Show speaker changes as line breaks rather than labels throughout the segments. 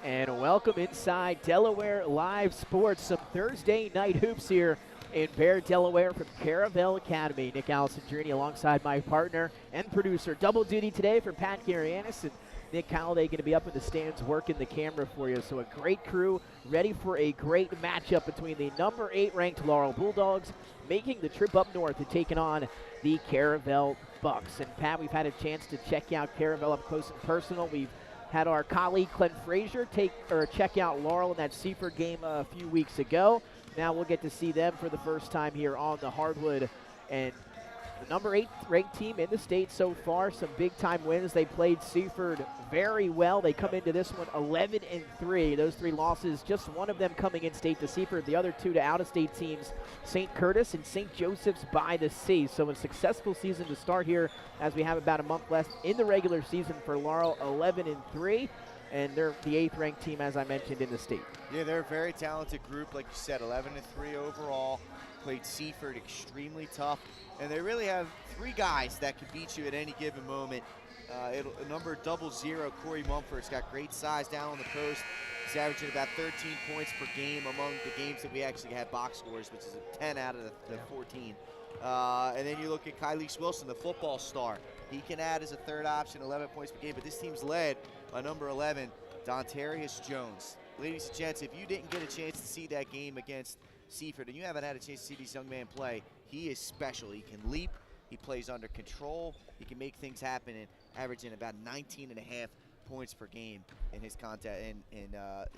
and welcome inside Delaware Live Sports. Some Thursday night hoops here in Bear, Delaware from Caravel Academy. Nick Alessandrini alongside my partner and producer. Double duty today for Pat Garianis and Nick Halliday going to be up in the stands working the camera for you. So a great crew ready for a great matchup between the number 8 ranked Laurel Bulldogs making the trip up north and taking on the Caravel Bucks. And Pat, we've had a chance to check out Caravel up close and personal. We've had our colleague Clint Frazier check out Laurel in that Seaford game a few weeks ago. Now we'll get to see them for the first time here on the hardwood. And the number 8 ranked team in the state so far, some big-time wins. They played Seaford very well. They come into this one 11-3. Those 3 losses, just one of them coming in state to Seaford. The other 2 to out-of-state teams, St. Curtis and St. Joseph's by the Sea. So a successful season to start here as we have about a month left in the regular season for Laurel, 11-3. And they're the 8th ranked team, as I mentioned, in the state.
Yeah, they're a very talented group, like you said, 11-3 overall. Played Seaford extremely tough, and they really have 3 guys that can beat you at any given moment. Number 00, Corey Mumford's got great size down on the post. He's averaging about 13 points per game among the games that we actually had box scores, which is a 10 out of the 14. And then you look at Kylie Wilson, the football star. He can add as a third option, 11 points per game, but this team's led by number 11, Dontarius Jones. Ladies and gents, if you didn't get a chance to see that game against Seaford and you haven't had a chance to see this young man play, he is special. He can leap, he plays under control, he can make things happen, and averaging about 19.5 points per game in his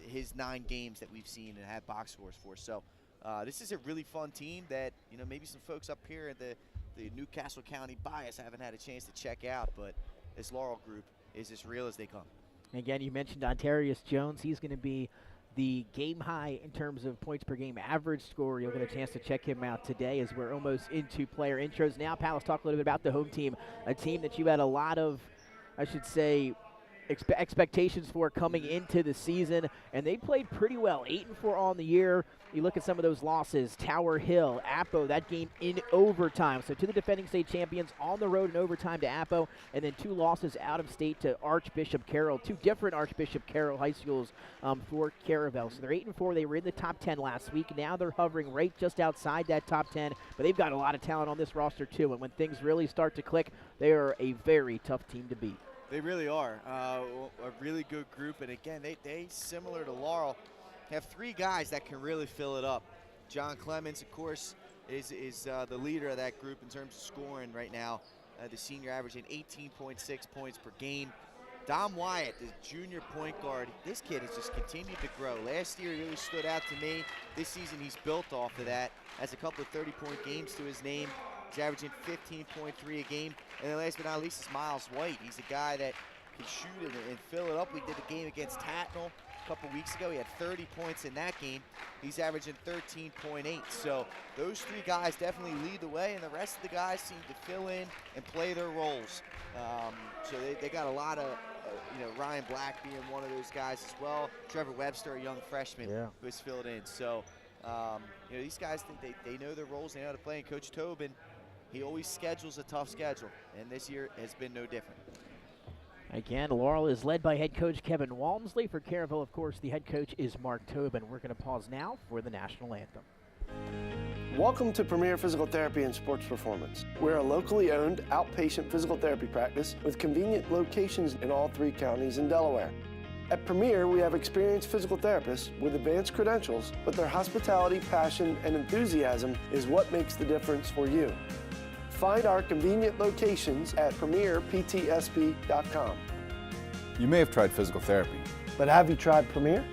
his 9 games that we've seen and had box scores for. So this is a really fun team that, you know, maybe some folks up here at the Newcastle County bias haven't had a chance to check out, but this Laurel group is as real as they come.
Again, you mentioned Ontarius Jones. He's going to be the game high in terms of points per game average score. You'll get a chance to check him out today as we're almost into player intros. Now, Pat, let's talk a little bit about the home team, a team that you had a lot of, I should say, expectations for coming into the season, and they played pretty well, 8-4 on the year. You look at some of those losses, Tower Hill, Appo, that game in overtime. So to the defending state champions on the road in overtime to Appo, and then 2 losses out of state to Archbishop Carroll, 2 different Archbishop Carroll high schools for Caravel. So they're 8-4. They were in the top 10 last week. Now they're hovering right just outside that top 10, but they've got a lot of talent on this roster too, and when things really start to click, they are a very tough team to beat.
They really are a really good group, and again, they similar to Laurel, have 3 guys that can really fill it up. John Clemens, of course, is the leader of that group in terms of scoring right now. The senior averaging 18.6 points per game. Dom Wyatt, the junior point guard, this kid has just continued to grow. Last year he really stood out to me. This season he's built off of that. Has a couple of 30-point games to his name. He's averaging 15.3 a game. And then last but not least is Miles White. He's a guy that can shoot and fill it up. We did the game against Tatnall a couple weeks ago. He had 30 points in that game. He's averaging 13.8. So those 3 guys definitely lead the way, and the rest of the guys seem to fill in and play their roles. So they got a lot of, Ryan Black being one of those guys as well. Trevor Webster, a young freshman who has filled in. So, these guys think they know their roles, they know how to play. And Coach Tobin, he always schedules a tough schedule, and this year has been no different.
Again, Laurel is led by head coach Kevin Walmsley. For Caravel, of course, the head coach is Mark Tobin. We're going to pause now for the national anthem.
Welcome to Premier Physical Therapy and Sports Performance. We're a locally owned outpatient physical therapy practice with convenient locations in all 3 counties in Delaware. At Premier, we have experienced physical therapists with advanced credentials, but their hospitality, passion, and enthusiasm is what makes the difference for you. Find our convenient locations at premierptsp.com.
You may have tried physical therapy,
but have you tried Premier?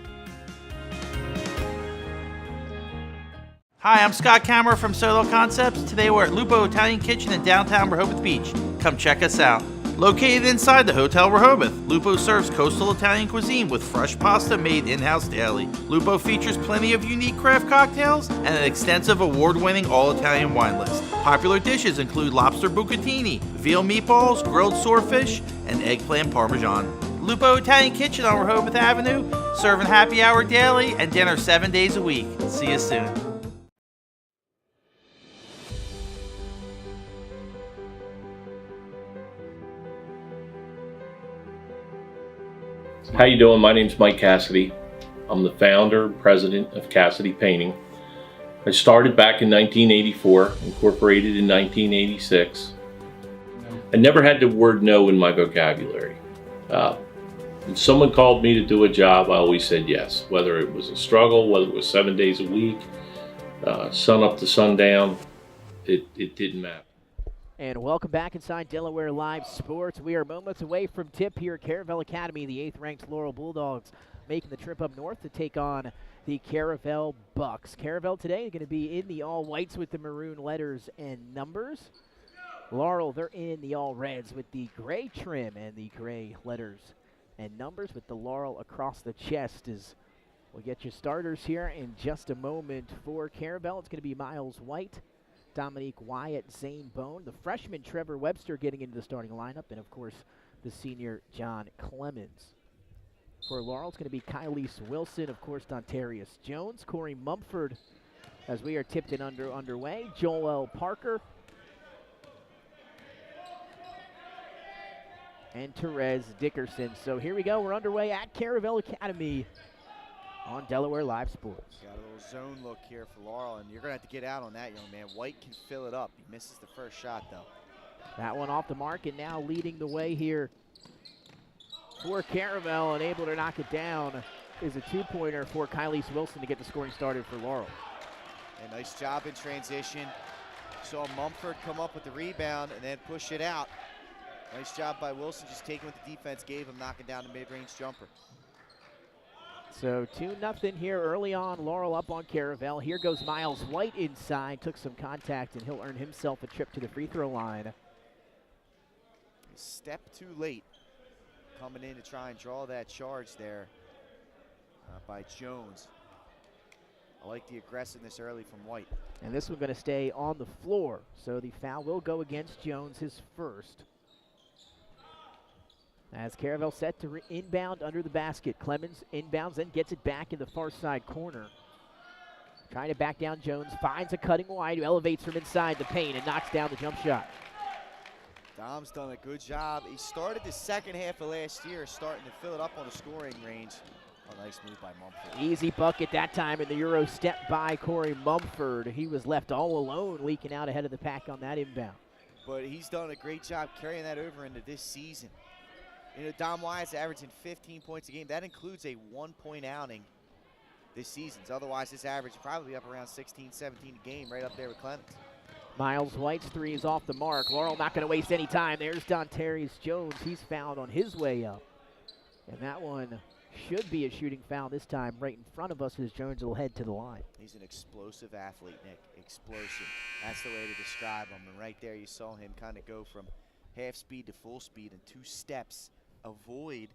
Hi, I'm Scott Kammerer from Solo Concepts. Today we're at Lupo Italian Kitchen in downtown Rehoboth Beach. Come check us out. Located inside the Hotel Rehoboth, Lupo serves coastal Italian cuisine with fresh pasta made in-house daily. Lupo features plenty of unique craft cocktails and an extensive award-winning all-Italian wine list. Popular dishes include lobster bucatini, veal meatballs, grilled swordfish, and eggplant parmesan. Lupo Italian Kitchen on Rehoboth Avenue, serving happy hour daily and dinner 7 days a week. See you soon.
How you doing? My name's Mike Cassidy. I'm the founder and president of Cassidy Painting. I started back in 1984, incorporated in 1986. I never had the word no in my vocabulary. When someone called me to do a job, I always said yes, whether it was a struggle, whether it was 7 days a week, sun up to sundown, it didn't matter.
And welcome back inside Delaware Live Sports. We are moments away from tip here at Caravel Academy. The 8th-ranked Laurel Bulldogs making the trip up north to take on the Caravel Bucks. Caravel today going to be in the all-whites with the maroon letters and numbers. Laurel, they're in the all-reds with the gray trim and the gray letters and numbers with the Laurel across the chest. As we'll get your starters here in just a moment. For Caravel, it's going to be Miles White, Dominique Wyatt, Zane Bone, the freshman Trevor Webster getting into the starting lineup, and of course the senior John Clemens. For Laurel, it's going to be Kylese Wilson, of course Dontarius Jones, Corey Mumford, as we are tipped and underway, Joel Parker, and Therese Dickerson. So here we go, we're underway at Caravel Academy on Delaware Live Sports.
Got a little zone look here for Laurel, and you're going to have to get out on that, young man. White can fill it up. He misses the first shot, though.
That one off the mark, and now leading the way here for Caravel, and able to knock it down is a two-pointer for Kylese Wilson to get the scoring started for Laurel.
A nice job in transition. Saw Mumford come up with the rebound and then push it out. Nice job by Wilson, just taking what the defense gave him, knocking down the mid-range jumper.
So 2-0 here early on. Laurel up on Caravel. Here goes Miles White inside. Took some contact, and he'll earn himself a trip to the free throw line.
A step too late. Coming in to try and draw that charge there by Jones. I like the aggressiveness early from White.
And this one going to stay on the floor. So the foul will go against Jones, his first. As Caravel set to inbound under the basket. Clemens inbounds, then gets it back in the far side corner. Trying to back down Jones, finds a cutting wide, who elevates from inside the paint and knocks down the jump shot.
Dom's done a good job. He started the second half of last year, starting to fill it up on the scoring range. A nice move by Mumford.
Easy bucket that time in the Euro step by Corey Mumford. He was left all alone, leaking out ahead of the pack on that inbound.
But he's done a great job carrying that over into this season. You know, Dom Wyatt's averaging 15 points a game. That includes a 1-point outing this season. Otherwise, this average is probably up around 16, 17 a game, right up there with Clemens.
Miles White's three is off the mark. Laurel not going to waste any time. There's Dontarius Jones. He's fouled on his way up. And that one should be a shooting foul this time right in front of us as Jones will head to the line.
He's an explosive athlete, Nick. Explosive. That's the way to describe him. And right there you saw him kind of go from half speed to full speed in 2 steps. Avoid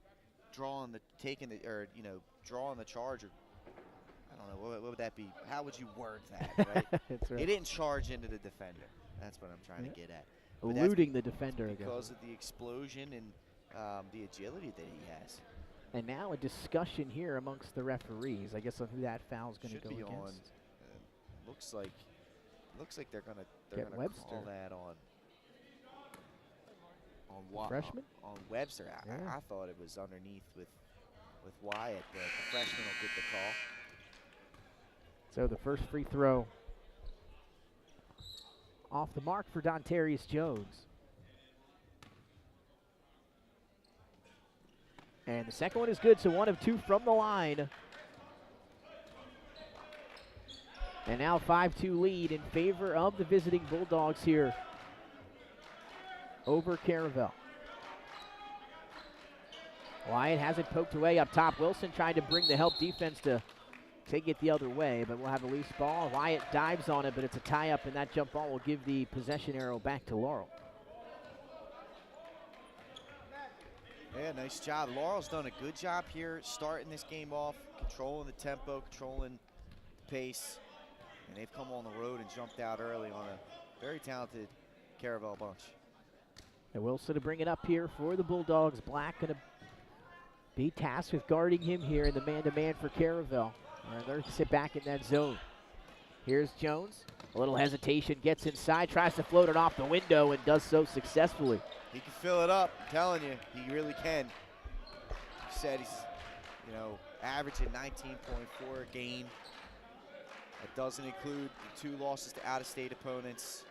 drawing the drawing the charge, or I don't know, what would that be? How would you word that, right?
That's right.
He didn't charge into the defender. That's what I'm trying to get at. But
eluding the defender
because of the explosion and the agility that he has.
And now a discussion here amongst the referees, I guess, on who that foul is going to go against.
On, looks like they're going to call that on
freshman?
On Webster.
Yeah.
I thought it was underneath with Wyatt. The freshman will get the call.
So the first free throw off the mark for Dontarius Jones. And the second one is good, so 1 of 2 from the line. And now 5-2 lead in favor of the visiting Bulldogs here over Caravel. Wyatt has it poked away up top. Wilson trying to bring the help defense to take it the other way, but we'll have a loose ball. Wyatt dives on it, but it's a tie-up, and that jump ball will give the possession arrow back to Laurel.
Yeah, nice job. Laurel's done a good job here starting this game off, controlling the tempo, controlling the pace, and they've come on the road and jumped out early on a very talented Caravel bunch.
And Wilson to bring it up here for the Bulldogs. Black going to be tasked with guarding him here in the man-to-man for Caravel. And they're sit back in that zone. Here's Jones. A little hesitation, gets inside, tries to float it off the window, and does so successfully.
He can fill it up, I'm telling you, he really can. said, he's, you know, averaging 19.4 a game. That doesn't include the 2 losses to out-of-state opponents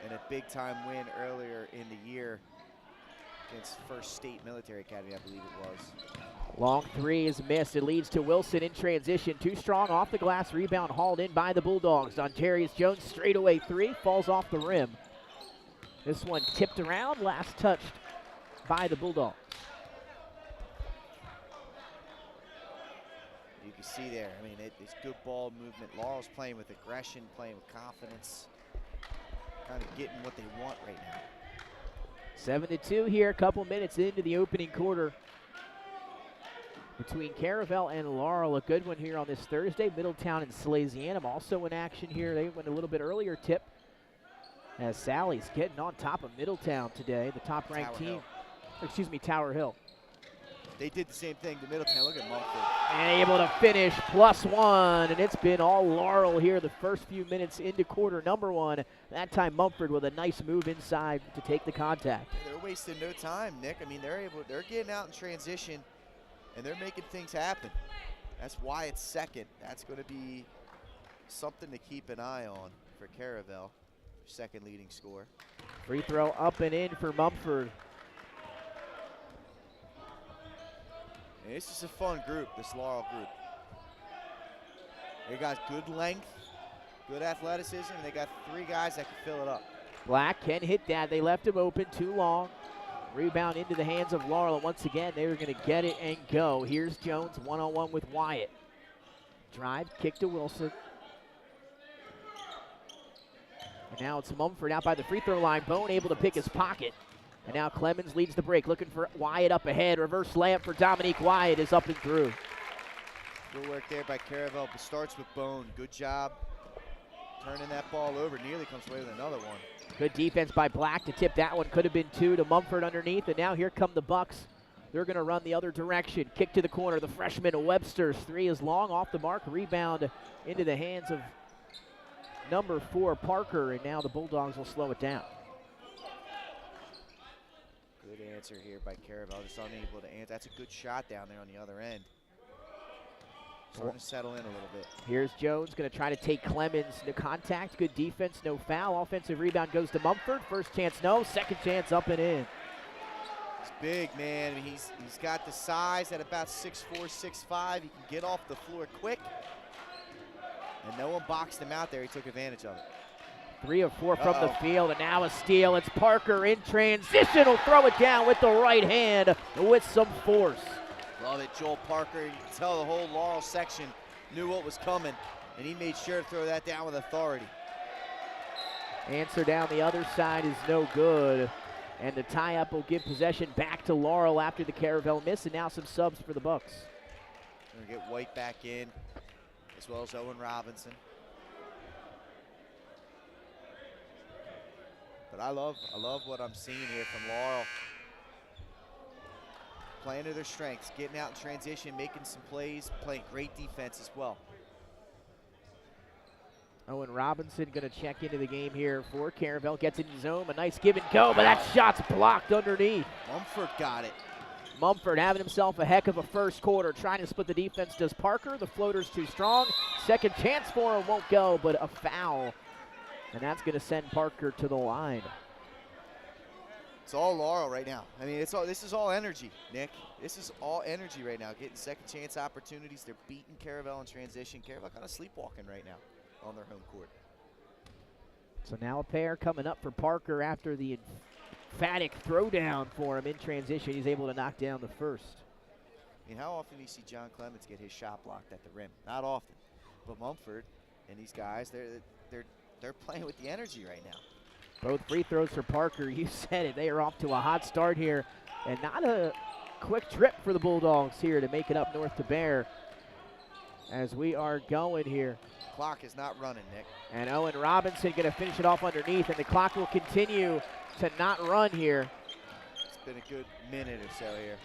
and a big-time win earlier in the year against First State Military Academy, I believe it was.
Long three is missed. It leads to Wilson in transition. Too strong off the glass. Rebound hauled in by the Bulldogs. Donjarius Jones straightaway three. Falls off the rim. This one tipped around. Last touched by the Bulldogs.
You can see there, I mean, it's good ball movement. Laurel's playing with aggression, playing with confidence, kind of getting what they want right now.
7-2 here, a couple minutes into the opening quarter between Caravel and Laurel. A good one here on this Thursday. Middletown and Salesianum also in action here. They went a little bit earlier tip as Sally's getting on top of Middletown today, the top-ranked team. Excuse me, Tower Hill.
They did the same thing to Middletown. Look at Mumford.
And able to finish +1, and it's been all Laurel here the first few minutes into quarter number 1. That time Mumford with a nice move inside to take the contact.
They're wasting no time, Nick. I mean, they're getting out in transition, and they're making things happen. That's why it's second. That's going to be something to keep an eye on for Caravel, second leading scorer.
Free throw up and in for Mumford.
And this is a fun group, this Laurel group. They got good length, good athleticism, and they got 3 guys that can fill it up.
Black can hit that. They left him open too long. Rebound into the hands of Laurel. And once again, they were going to get it and go. Here's Jones one-on-one with Wyatt. Drive, kick to Wilson. And now it's Mumford out by the free throw line. Bone able to pick his pocket. And now Clemens leads the break, looking for Wyatt up ahead. Reverse layup for Dominique Wyatt is up and through.
Good work there by Caravel, but starts with Bone. Good job turning that ball over. Nearly comes away with another one.
Good defense by Black to tip that one. Could have been 2 to Mumford underneath. And now here come the Bucks. They're going to run the other direction. Kick to the corner. The freshman Webster's 3 is long, off the mark. Rebound into the hands of number 4 Parker. And now the Bulldogs will slow it down.
Good answer here by Caravel, just unable to answer. That's a good shot down there on the other end. Starting to settle in a little bit.
Here's Jones going to try to take Clemens. No contact, good defense, no foul. Offensive rebound goes to Mumford. First chance, no. Second chance, up and in.
He's big, man. I mean, he's got the size at about 6'4", 6'5". He can get off the floor quick. And no one boxed him out there. He took advantage of it.
3 of 4 from the field, and now a steal. It's Parker in transition. Will throw it down with the right hand with some force.
Love it, Joel Parker. You can tell the whole Laurel section knew what was coming, and he made sure to throw that down with authority.
Answer down the other side is no good, and the tie-up will give possession back to Laurel after the Caravel miss, and now some subs for the Bucks.
We're going to get White back in, as well as Owen Robinson. But I love what I'm seeing here from Laurel. Playing to their strengths, getting out in transition, making some plays, playing great defense as well.
Owen Robinson going to check into the game here for Caravel. Gets in zone, a nice give and go, but that shot's blocked underneath.
Mumford got it.
Mumford having himself a heck of a first quarter, trying to split the defense. Does Parker? The floater's too strong. Second chance for him, won't go, but a foul. And that's going to send Parker to the line.
It's all Laurel right now. I mean, this is all energy, Nick. This is all energy right now. Getting second chance opportunities. They're beating Caravel in transition. Caravel kind of sleepwalking right now on their home court.
So now a pair coming up for Parker after the emphatic throwdown for him in transition. He's able to knock down the first.
I mean, how often do you see John Clemens get his shot blocked at the rim? Not often. But Mumford and these guys, they're playing with the energy right now.
Both free throws for Parker. You said it. They are off to a hot start here. And not a quick trip for the Bulldogs here to make it up north to Bear as we are going here.
Clock is not running, Nick.
And Owen Robinson going to finish it off underneath, and the clock will continue to not run here.
It's been a good minute or so here.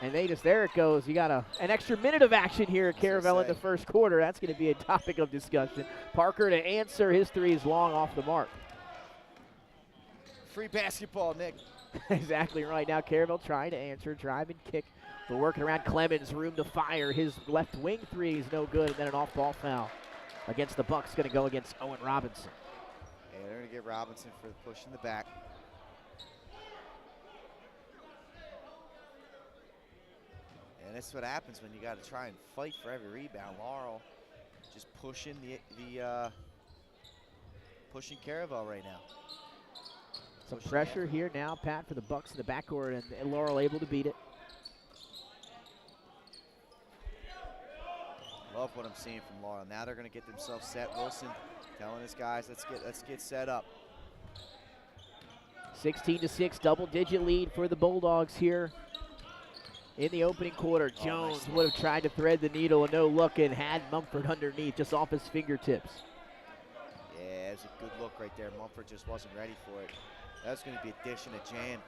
And there it goes. You got an extra minute of action here at Caravel in the first quarter. That's going to be a topic of discussion. Parker to answer. His three is long off the mark.
Free basketball, Nick.
Exactly right. Now Caravel trying to answer, drive and kick. But working around Clemens, room to fire. His left wing three is no good, and then an off-ball foul against the Bucks, going to go against Owen Robinson.
Yeah, they're going to get Robinson for the push in the back. And that's what happens when you got to try and fight for every rebound. Laurel just pushing pushing Caravel right now.
Some pressure here now, Pat, for the Bucks in the backcourt, and Laurel able to beat it.
Love what I'm seeing from Laurel. Now they're going to get themselves set. Wilson telling his guys, let's get set up.
16-6, double-digit lead for the Bulldogs here in the opening quarter. Jones would have tried to thread the needle, and no look, and had Mumford underneath, just off his fingertips.
Yeah, it was a good look right there. Mumford just wasn't ready for it. That was going to be a dish and a jam.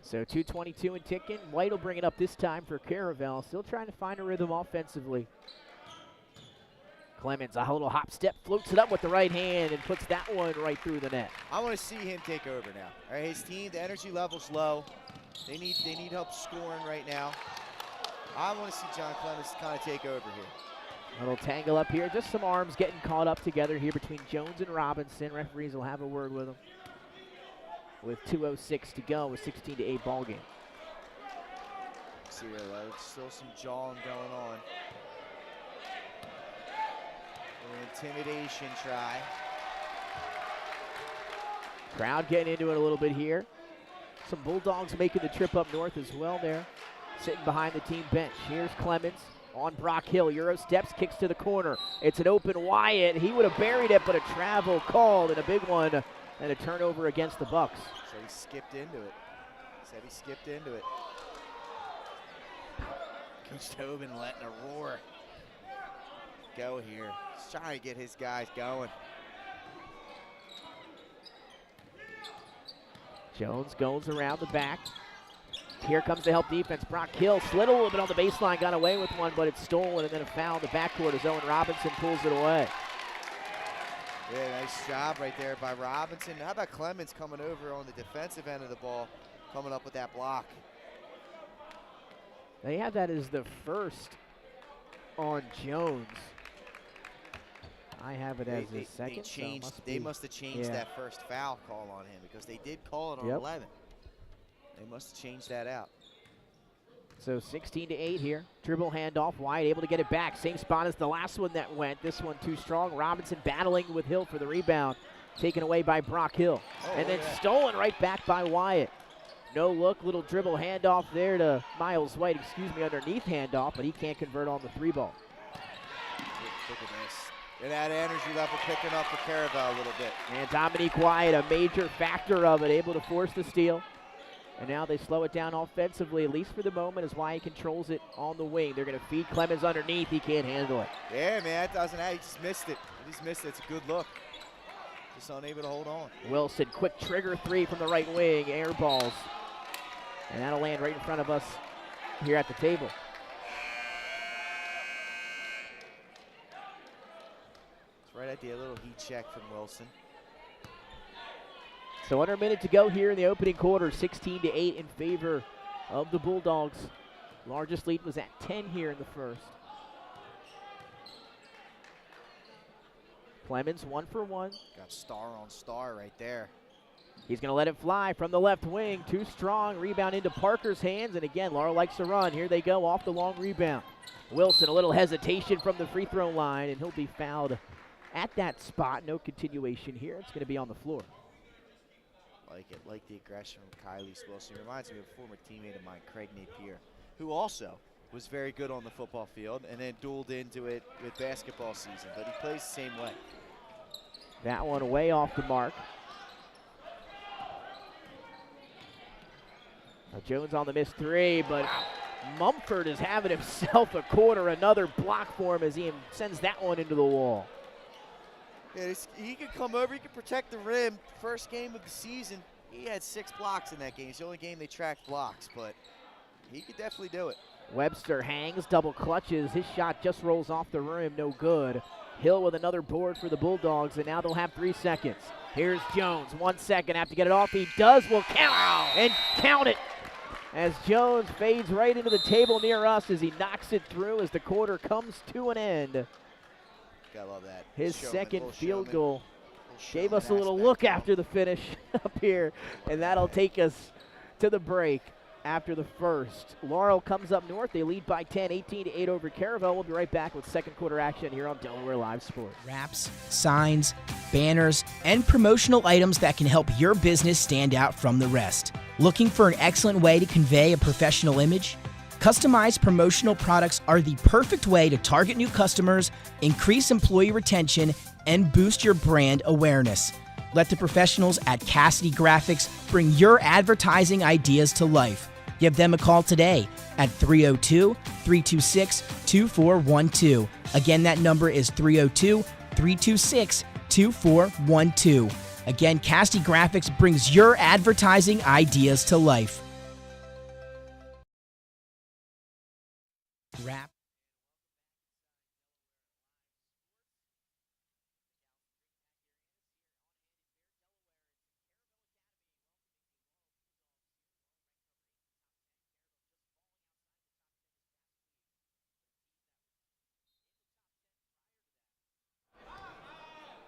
So 2:22 and ticking. White will bring it up this time for Caravel. Still trying to find a rhythm offensively. Clemens, a little hop step, floats it up with the right hand and puts that one right through the net.
I want to see him take over now. All right, his team, the energy level's low. They need help scoring right now. I want to see John Clemens kind of take over here.
A little tangle up here. Just some arms getting caught up together here between Jones and Robinson. Referees will have a word with them. With 2:06 to go, with 16-8 ball game.
See here, still some jawing going on. An intimidation try.
Crowd getting into it a little bit here. Some Bulldogs making the trip up north as well there. Sitting behind the team bench. Here's Clemens on Brock Hill. Euro steps, kicks to the corner. It's an open Wyatt. He would have buried it, but a travel called and a big one. And a turnover against the Bucks.
So he skipped into it. Said he skipped into it. Coach Tobin letting a roar go here. He's trying to get his guys going.
Jones goes around the back. Here comes the help defense. Brock Hill slid a little bit on the baseline, got away with one, but it's stolen, and then a foul in the backcourt as Owen Robinson pulls it away.
Yeah, nice job right there by Robinson. How about Clemens coming over on the defensive end of the ball, coming up with that block?
They have that as the first on Jones. I have it as the second.
They must have changed that first foul call on him because they did call it on 11. They must have changed that out.
So 16-8 here. Dribble handoff. Wyatt able to get it back. Same spot as the last one that went. This one too strong. Robinson battling with Hill for the rebound. Taken away by Brock Hill. And then stolen right back by Wyatt. No look. Little dribble handoff there to Miles White. Underneath handoff, but he can't convert on the three ball.
Look at this. And that energy level picking up for Caravel a little bit.
And Dominique Wyatt, a major factor of it, able to force the steal. And now they slow it down offensively, at least for the moment, as Wyatt controls it on the wing. They're going to feed Clemens underneath. He can't handle it.
Yeah, man, that doesn't happen. He just missed it. It's a good look. Just unable to hold on.
Wilson, quick trigger three from the right wing. Air balls. And that'll land right in front of us here at the table.
It's right idea. A little heat check from Wilson.
So under a minute to go here in the opening quarter, 16-8 in favor of the Bulldogs. Largest lead was at 10 here in the first. Clemens 1 for 1.
Got star on star right there.
He's going to let it fly from the left wing. Too strong. Rebound into Parker's hands. And again, Laurel likes to run. Here they go off the long rebound. Wilson, a little hesitation from the free throw line, and he'll be fouled at that spot. No continuation here. It's going to be on the floor.
Like the aggression from Kylie Wilson. Reminds me of a former teammate of mine, Craig Napier, who also was very good on the football field and then dueled into it with basketball season, but he plays the same way.
That one way off the mark. Now Jones on the missed three, but Mumford is having himself a quarter. Another block for him as he sends that one into the wall.
Yeah, he could come over, he could protect the rim. First game of the season, he had 6 blocks in that game. It's the only game they tracked blocks, but he could definitely do it.
Webster hangs, double clutches. His shot just rolls off the rim, no good. Hill with another board for the Bulldogs, and now they'll have 3 seconds. Here's Jones, 1 second, have to get it off. He does, will count, and count it. As Jones fades right into the table near us as he knocks it through as the quarter comes to an end.
Gotta love that.
His
Showman,
second
little
field
showman,
goal gave
showman
us a little
aspect
look
to him.
after the finish up here, and that'll take us to the break after the first. Laurel comes up north. They lead by 10, 18-8 over Caravel. We'll be right back with second quarter action here on Delaware Live Sports.
Wraps, signs, banners, and promotional items that can help your business stand out from the rest. Looking for an excellent way to convey a professional image? Customized promotional products are the perfect way to target new customers, increase employee retention, and boost your brand awareness. Let the professionals at Cassidy Graphics bring your advertising ideas to life. Give them a call today at 302-326-2412. Again, that number is 302-326-2412. Again, Cassidy Graphics brings your advertising ideas to life. Wrap.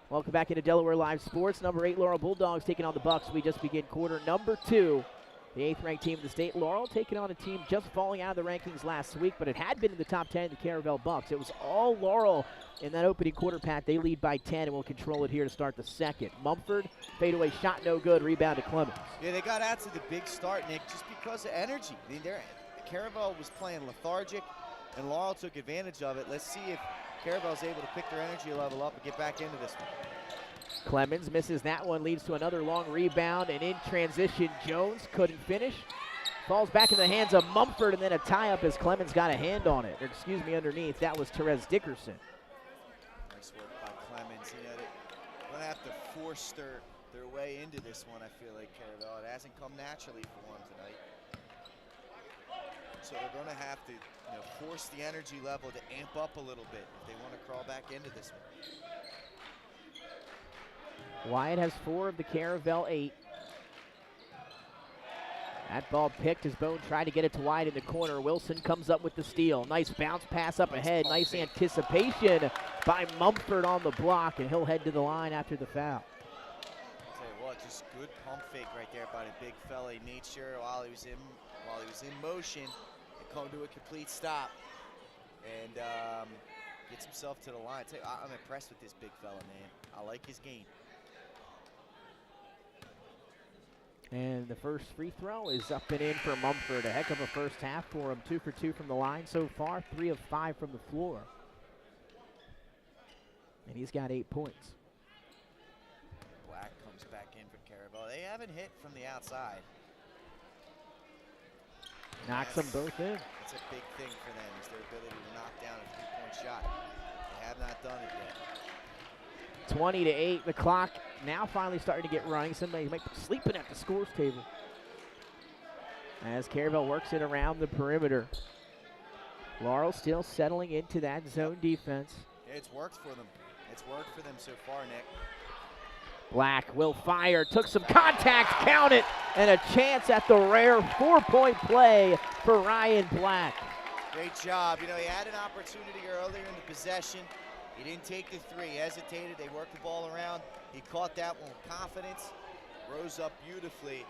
Welcome back into Delaware Live Sports. Number 8 Laurel Bulldogs taking on the Bucks. We just begin quarter number 2. The 8th-ranked team of the state, Laurel, taking on a team just falling out of the rankings last week, but it had been in the top 10, the Caravel Bucks. It was all Laurel in that opening quarter, Pat. They lead by 10 and will control it here to start the second. Mumford, fadeaway shot, no good. Rebound to Clemens.
Yeah, they got out to the big start, Nick, just because of energy. I mean, Caravel was playing lethargic, and Laurel took advantage of it. Let's see if Caravel's able to pick their energy level up and get back into this one.
Clemens misses that one, leads to another long rebound, and in transition, Jones couldn't finish. Falls back in the hands of Mumford, and then a tie-up as Clemens got a hand on it. Or excuse me, underneath. That was Therese Dickerson.
Nice work by Clemens. You know, they're going to have to force their way into this one, I feel like, Caravel. It hasn't come naturally for them tonight. So they're going to have to force the energy level to amp up a little bit if they want to crawl back into this one.
Wyatt has 4 of the Caravel 8. That ball picked as Bone tried to get it to Wyatt in the corner. Wilson comes up with the steal. Nice bounce pass up ahead. Nice anticipation by Mumford on the block, and he'll head to the line after the foul.
I'll tell you what, just good pump fake right there by the big fella. He made sure while he was in motion, to come to a complete stop and gets himself to the line. I'm impressed with this big fella, man. I like his game.
And the first free throw is up and in for Mumford. A heck of a first half for him. 2 for 2 from the line so far, 3 of 5 from the floor. And he's got 8 points.
Black comes back in for Caravel. They haven't hit from the outside.
Knocks them both in.
That's a big thing for them, is their ability to knock down a three-point shot. They have not done it yet.
20-8. The clock now finally starting to get running. Somebody might be sleeping at the scores table. As Caravel works it around the perimeter. Laurel still settling into that zone defense.
It's worked for them. It's worked for them so far, Nick.
Black will fire, took some contact, count it, and a chance at the rare 4-point play for Ryan Black.
Great job. You know, he had an opportunity earlier in the possession. He didn't take the three, hesitated. They worked the ball around. He caught that one with confidence, rose up beautifully,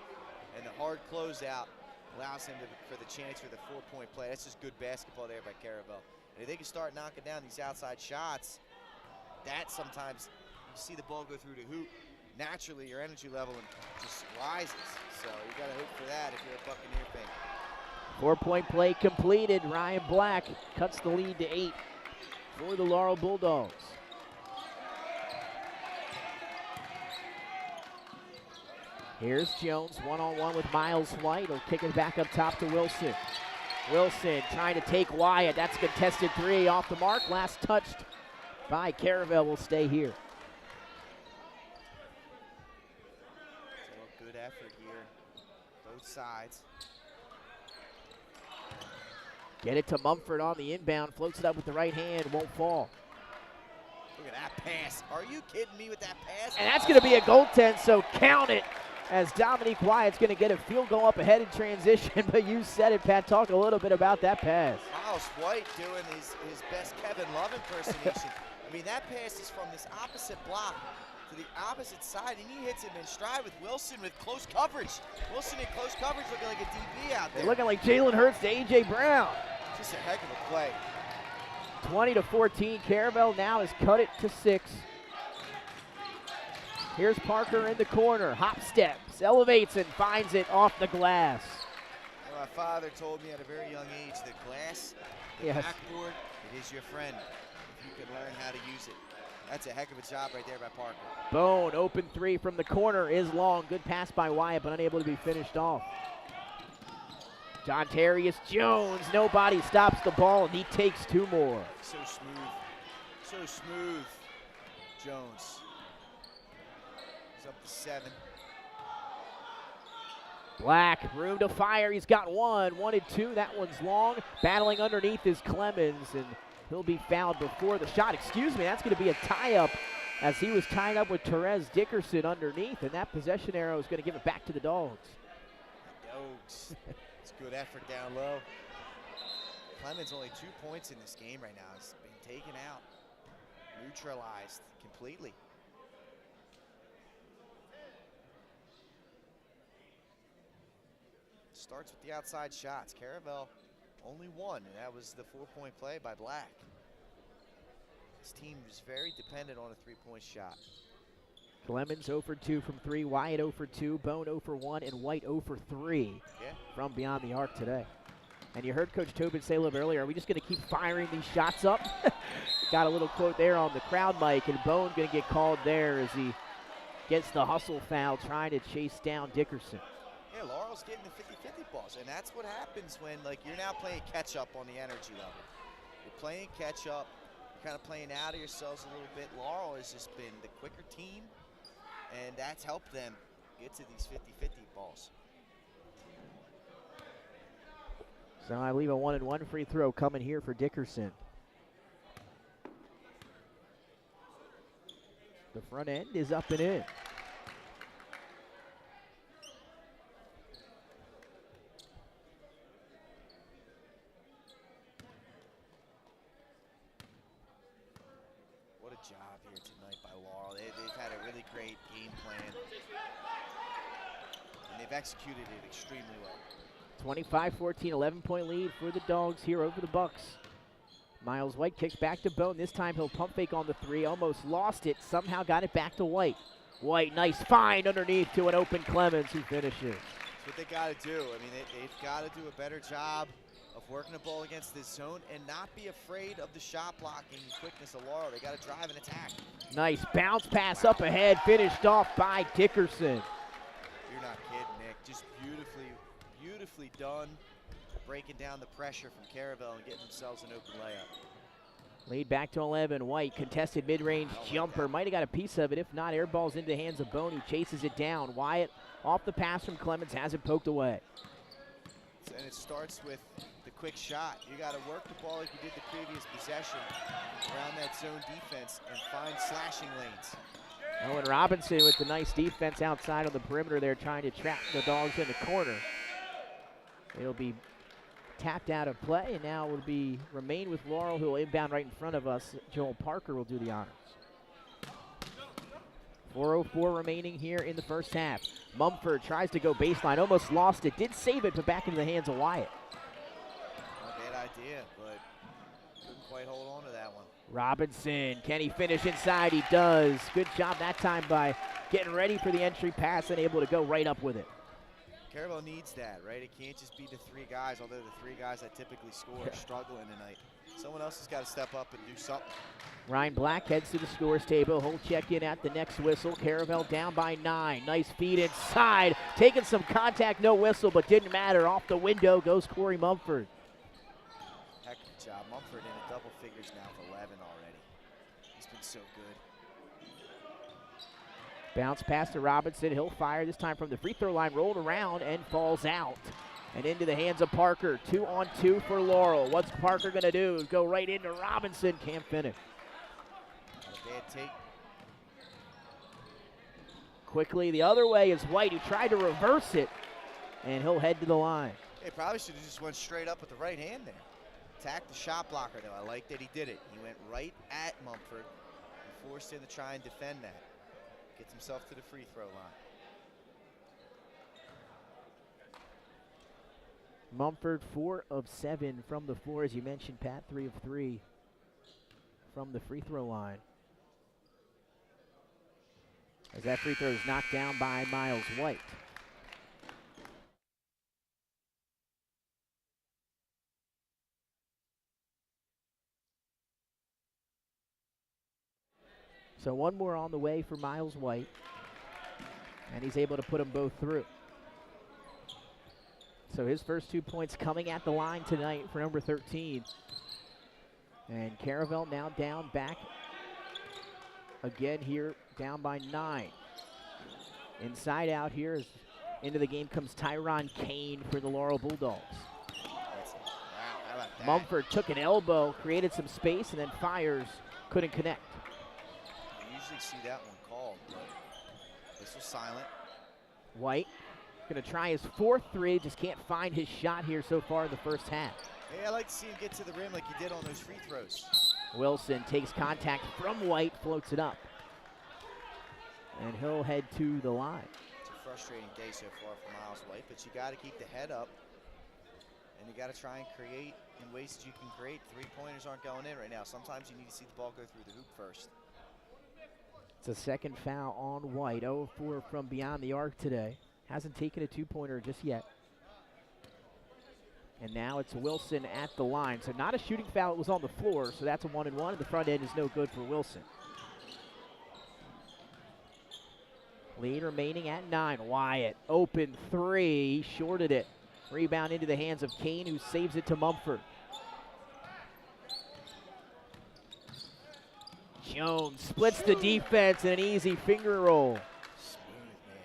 and the hard closeout allows him for the chance for the 4-point play. That's just good basketball there by Caravel. And if they can start knocking down these outside shots, that sometimes you see the ball go through the hoop. Naturally, your energy level just rises. So you got to hope for that if you're a Buccaneer fan.
4-point play completed. Ryan Black cuts the lead to 8 for the Laurel Bulldogs. Here's Jones, one-on-one with Miles White. He'll kick it back up top to Wilson. Wilson trying to take Wyatt. That's a contested 3 off the mark. Last touched by Caravel will stay here.
So good effort here, both sides.
Get it to Mumford on the inbound. Floats it up with the right hand. Won't fall.
Look at pass. Are you kidding me with that pass?
And that's going to be a goaltend, so count it, as Dominique Wyatt's going to get a field goal up ahead in transition. But you said it, Pat. Talk a little bit about that pass.
Miles White doing his best Kevin Love impersonation. I mean, that pass is from this opposite block to the opposite side, and he hits him in stride with Wilson with close coverage. Wilson in close coverage looking like a DB out there.
They're looking like Jalen Hurts to A.J. Brown.
Just a heck of a play.
20-14. Caravel now has cut it to 6. Here's Parker in the corner. Hop steps, elevates, and finds it off the glass.
Well, my father told me at a very young age that glass, the
Yes.
backboard, it is your friend if you can learn how to use it. That's a heck of a job right there by Parker.
Bone, open 3 from the corner is long. Good pass by Wyatt, but unable to be finished off. Dontarius Jones, nobody stops the ball, and he takes 2 more.
So smooth. So smooth. Jones. He's up to 7.
Black, room to fire. He's got 1, 1 and 2. That one's long. Battling underneath is Clemens, and he'll be fouled before the shot. Excuse me, that's going to be a tie-up as he was tied up with Therese Dickerson underneath, and that possession arrow is going to give it back to the Dogs.
Dogs. It's good effort down low. Clemens only 2 points in this game right now. He's been taken out, neutralized completely. Starts with the outside shots. Caravel only 1, and that was the 4-point play by Black. This team is very dependent on a 3-point shot.
Clemens 0 for 2 from 3, Wyatt 0 for 2, Bone 0 for 1, and White 0 for 3 from beyond the arc today. And you heard Coach Tobin say a little bit earlier, are we just going to keep firing these shots up? Got a little quote there on the crowd mic, and Bone going to get called there as he gets the hustle foul trying to chase down Dickerson.
Yeah, Laurel's getting the 50-50 balls, and that's what happens when, like, you're now playing catch-up on the energy level. You're playing catch-up, kind of playing out of yourselves a little bit. Laurel has just been the quicker team, and that's helped them get to these 50-50 balls.
So I believe a 1-and-1 free throw coming here for Dickerson. The front end is up and in.
What a job here tonight by Laurel. They've had a really great game plan, and they've executed it extremely well.
25-14, 11-point lead for the Dogs here over the Bucks. Miles White kicks back to Bone. This time he'll pump fake on the 3. Almost lost it. Somehow got it back to White. White, nice find underneath to an open Clemens who finishes.
That's what they got to do. I mean, they've got to do a better job of working the ball against this zone and not be afraid of the shot blocking quickness of Laurel. They got to drive and attack.
Nice bounce pass up ahead, finished off by Dickerson.
You're not kidding, Nick. Just beautifully done, breaking down the pressure from Caravel and getting themselves an open layup.
Lead back to 11. White, contested mid-range jumper. Might have got a piece of it. If not, air ball's into the hands of Bone. He chases it down. Wyatt off the pass from Clemens, has it poked away.
And it starts with the quick shot. You got to work the ball like you did the previous possession around that zone defense and find slashing lanes.
Owen Robinson with the nice defense outside on the perimeter there, trying to trap the Dogs in the corner. It'll be tapped out of play, and now will be remain with Laurel, who will inbound right in front of us. Joel Parker will do the honors. 4:04 remaining here in the first half. Mumford tries to go baseline, almost lost it, did save it, but back into the hands of Wyatt.
Not a bad idea, but couldn't quite hold on to that one.
Robinson, can he finish inside? He does. Good job that time by getting ready for the entry pass and able to go right up with it.
Caravel needs that, right? It can't just be the 3 guys, although the 3 guys that typically score are struggling tonight. Someone else has got to step up and do something.
Ryan Black heads to the scores table. He'll check in at the next whistle. Caravel down by 9. Nice feed inside. Taking some contact, no whistle, but didn't matter. Off the window goes Corey Mumford.
Heck of a job. Mumford in double figures now for 11 already. He's been so good.
Bounce pass to Robinson. He'll fire this time from the free throw line. Rolled around and falls out. And into the hands of Parker. 2-on-2 for Laurel. What's Parker going to do? Go right into Robinson. Can't finish.
Not a Bad take.
Quickly the other way is White, who tried to reverse it, and he'll head to the line.
He probably should have just went straight up with the right hand there. Attacked the shot blocker, though. I like that he did it. He went right at Mumford and forced him to try and defend that. Gets himself to the free throw line.
Mumford 4 of 7 from the floor, as you mentioned, Pat, 3 of 3 from the free throw line. As that free throw is knocked down by Miles White. So one more on the way for Miles White, and he's able to put them both through. So his first 2 points coming at the line tonight for number 13. And Caravel now down back again here, down by 9. Inside out here, as into the game comes Tyron Kane for the Laurel Bulldogs.
Wow, how about that?
Mumford took an elbow, created some space, and then fires, couldn't connect.
You usually see that one called, but this was silent.
White gonna try his 4th three, just can't find his shot here so far in the first half.
Hey, I like to see him get to the rim like he did on those free throws.
Wilson takes contact from White, floats it up. And he'll head to the line.
It's a frustrating day so far for Miles White, but you got to keep the head up, and you got to try and create in ways that you can create. 3-pointers aren't going in right now. Sometimes you need to see the ball go through the hoop first.
It's a second foul on White. 0-4 from beyond the arc today. Hasn't taken a 2-pointer just yet. And now it's Wilson at the line. So not a shooting foul, it was on the floor, so that's a 1-and-1, and the front end is no good for Wilson. Lead remaining at 9. Wyatt, open 3, shorted it. Rebound into the hands of Kane, who saves it to Mumford. Jones splits the defense and an easy finger roll.
Smooth, man.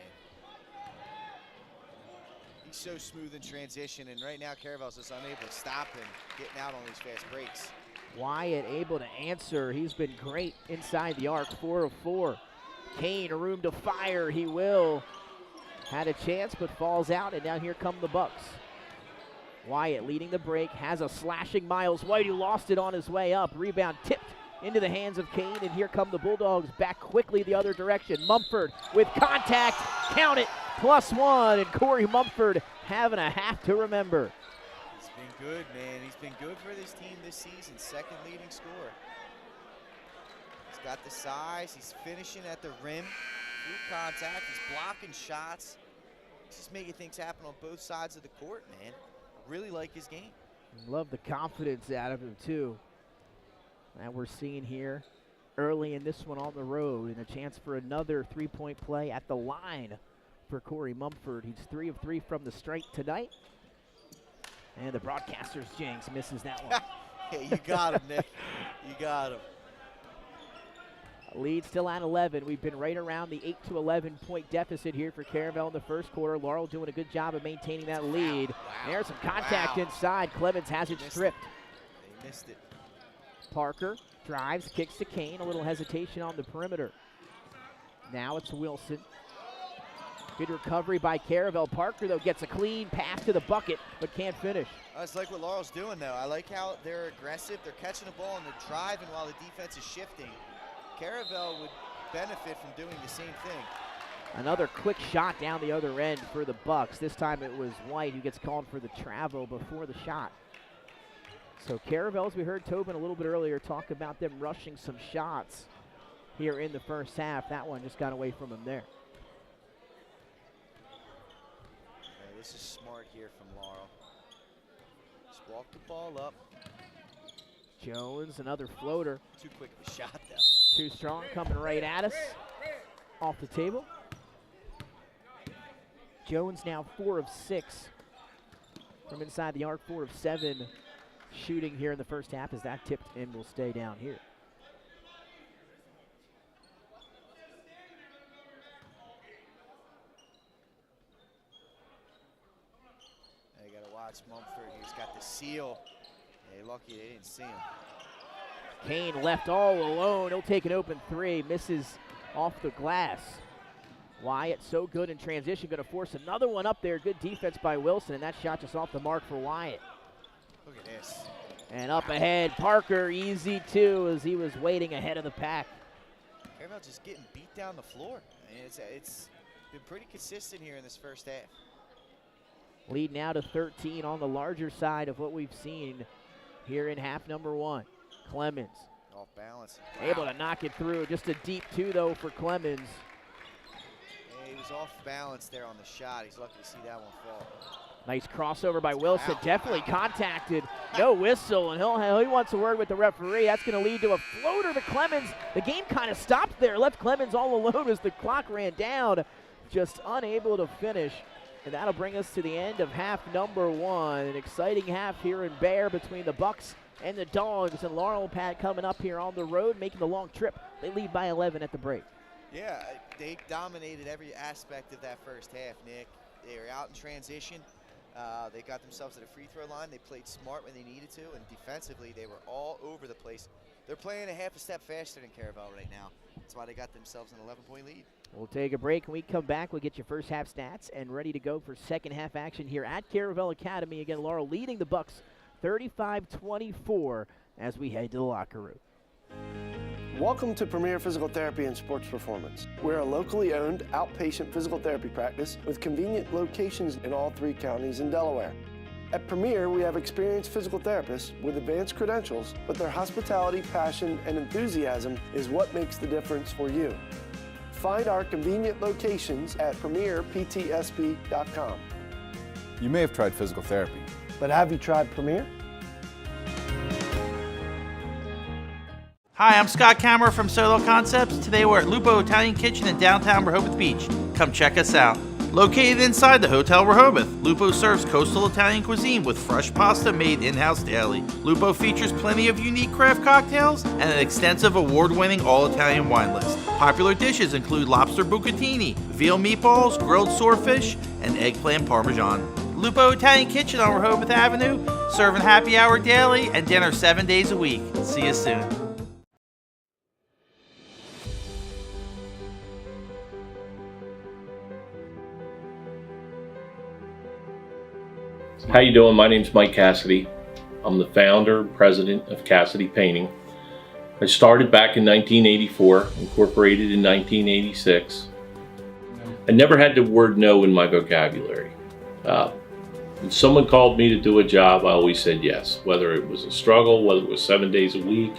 He's so smooth in transition, and right now Caravel's just unable to stop him getting out on these fast breaks.
Wyatt able to answer. He's been great inside the arc, 4 of 4. Kane, a room to fire, he will. Had a chance, but falls out, and now here come the Bucks. Wyatt leading the break, has a slashing Miles White, who lost it on his way up. Rebound tipped into the hands of Kane, and here come the Bulldogs back quickly the other direction. Mumford with contact, count it, +1, and Corey Mumford having a half to remember.
He's been good, man. He's been good for this team this season, second leading scorer. He's got the size, he's finishing at the rim through contact, he's blocking shots. He's just making things happen on both sides of the court, man. I really like his game.
Love the confidence out of him, too. And we're seeing here early in this one on the road, and a chance for another 3-point play at the line for Corey Mumford. He's 3 of 3 from the strike tonight. And the broadcaster's jinx misses that one.
Hey, you got him, Nick. You got him.
Lead still at 11. We've been right around the 8 to 11 point deficit here for Caravel in the first quarter. Laurel doing a good job of maintaining that lead.
Wow.
There's some contact inside. Clemens has it stripped.
They missed it.
Parker drives, kicks to Kane. A little hesitation on the perimeter. Now it's Wilson. Good recovery by Caravel. Parker, though, gets a clean pass to the bucket, but can't finish.
I just like what Laurel's doing, though. I like how they're aggressive. They're catching the ball and they're driving while the defense is shifting. Caravel would benefit from doing the same thing.
Another quick shot down the other end for the Bucks. This time it was White who gets called for the travel before the shot. So Caravel, as we heard Tobin a little bit earlier talk about them rushing some shots here in the first half. That one just got away from him there.
Okay, this is smart here from Laurel. Just walk the ball up.
Jones, another floater.
Too quick of a shot, though.
Too strong, coming right at us. Off the table. Jones now 4 of 6 from inside the arc, 4 of 7 shooting here in the first half, as that tipped and will stay down here.
Now you got to watch Mumford. He's got the seal. Hey, lucky they didn't see him.
Kane left all alone. He'll take an open three. Misses off the glass. Wyatt so good in transition. Going to force another one up there. Good defense by Wilson, and that shot just off the mark for Wyatt.
Look at this.
And up ahead, Parker, easy too, as he was waiting ahead of the pack.
Caravel just getting beat down the floor. I mean, it's been pretty consistent here in this first half.
Lead now to 13 on the larger side of what we've seen here in half number one. Clemens.
Off balance.
Able to knock it through. Just a deep two, though, for Clemens.
Yeah, he was off balance there on the shot. He's lucky to see that one fall.
Nice crossover by Wilson. Definitely contacted. No whistle, and he wants a word with the referee. That's going to lead to a floater to Clemens. The game kind of stopped there. Left Clemens all alone as the clock ran down. Just unable to finish. And that'll bring us to the end of half number one. An exciting half here in Bear between the Bucks and the Dogs. And Laurel Pat coming up here on the road, making the long trip. They lead by 11 at the break.
Yeah, they dominated every aspect of that first half, Nick. They were out in transition. They got themselves at a free throw line. They played smart when they needed to, and defensively they were all over the place. They're playing a half a step faster than Caravel right now. That's why they got themselves an 11-point lead. We'll
take a break. When we come back, we'll get your first half stats and ready to go for second half action here at Caravel Academy. Again, Laurel leading the Bucks 35-24 as we head to the locker room.
Welcome to Premier Physical Therapy and Sports Performance. We're a locally owned outpatient physical therapy practice with convenient locations in all 3 counties in Delaware. At Premier, we have experienced physical therapists with advanced credentials, but their hospitality, passion, and enthusiasm is what makes the difference for you. Find our convenient locations at premierptsp.com.
You may have tried physical therapy.
But have you tried Premier?
Hi, I'm Scott Kammerer from Solo Concepts. Today we're at Lupo Italian Kitchen in downtown Rehoboth Beach. Come check us out. Located inside the Hotel Rehoboth, Lupo serves coastal Italian cuisine with fresh pasta made in-house daily. Lupo features plenty of unique craft cocktails and an extensive award-winning all-Italian wine list. Popular dishes include lobster bucatini, veal meatballs, grilled swordfish, and eggplant parmesan. Lupo Italian Kitchen on Rehoboth Avenue, serving happy hour daily and dinner 7 days a week. See you soon.
How you doing? My name's Mike Cassidy. I'm the founder and president of Cassidy Painting. I started back in 1984, incorporated in 1986. I never had the word no in my vocabulary. When someone called me to do a job, I always said yes. Whether it was a struggle, whether it was 7 days a week,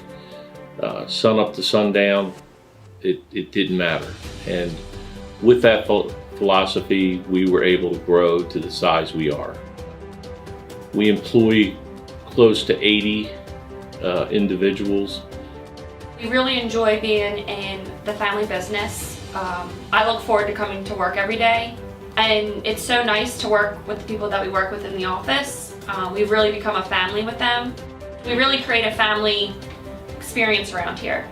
sun up to sundown, it didn't matter. And with that philosophy, we were able to grow to the size we are. We employ close to 80 individuals.
We really enjoy being in the family business. I look forward to coming to work every day, and it's so nice to work with the people that we work with in the office. We've really become a family with them. We really create a family experience around here.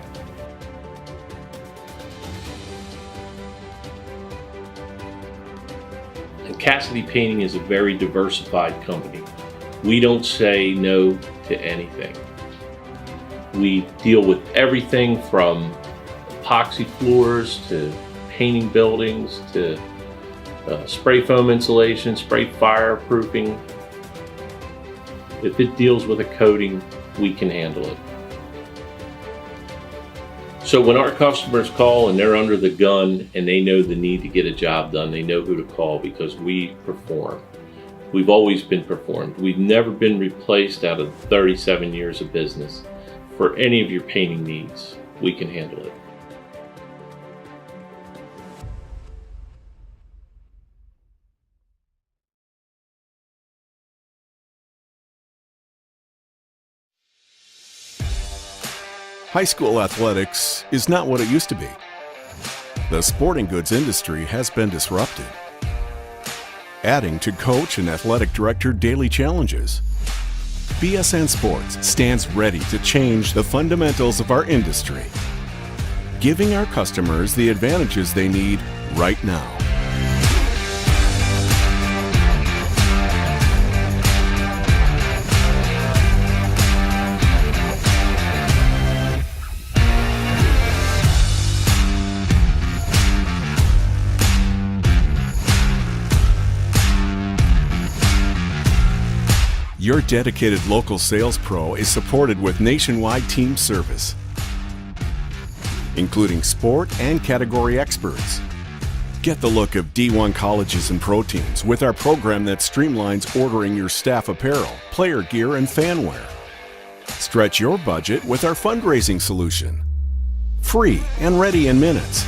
And Cassidy Painting is a very diversified company. We don't say no to anything. We deal with everything from epoxy floors to painting buildings to spray foam insulation, spray fireproofing. If it deals with a coating, we can handle it. So when our customers call and they're under the gun and they know the need to get a job done, they know who to call because we perform. We've always been performed. We've never been replaced out of 37 years of business. For any of your painting needs, we can handle it.
High school athletics is not what it used to be. The sporting goods industry has been disrupted, adding to coach and athletic director daily challenges. BSN Sports stands ready to change the fundamentals of our industry, giving our customers the advantages they need right now. Your dedicated local sales pro is supported with nationwide team service, including sport and category experts. Get the look of D1 colleges and pro teams with our program that streamlines ordering your staff apparel, player gear, and fan wear. Stretch your budget with our fundraising solution. Free and ready in minutes.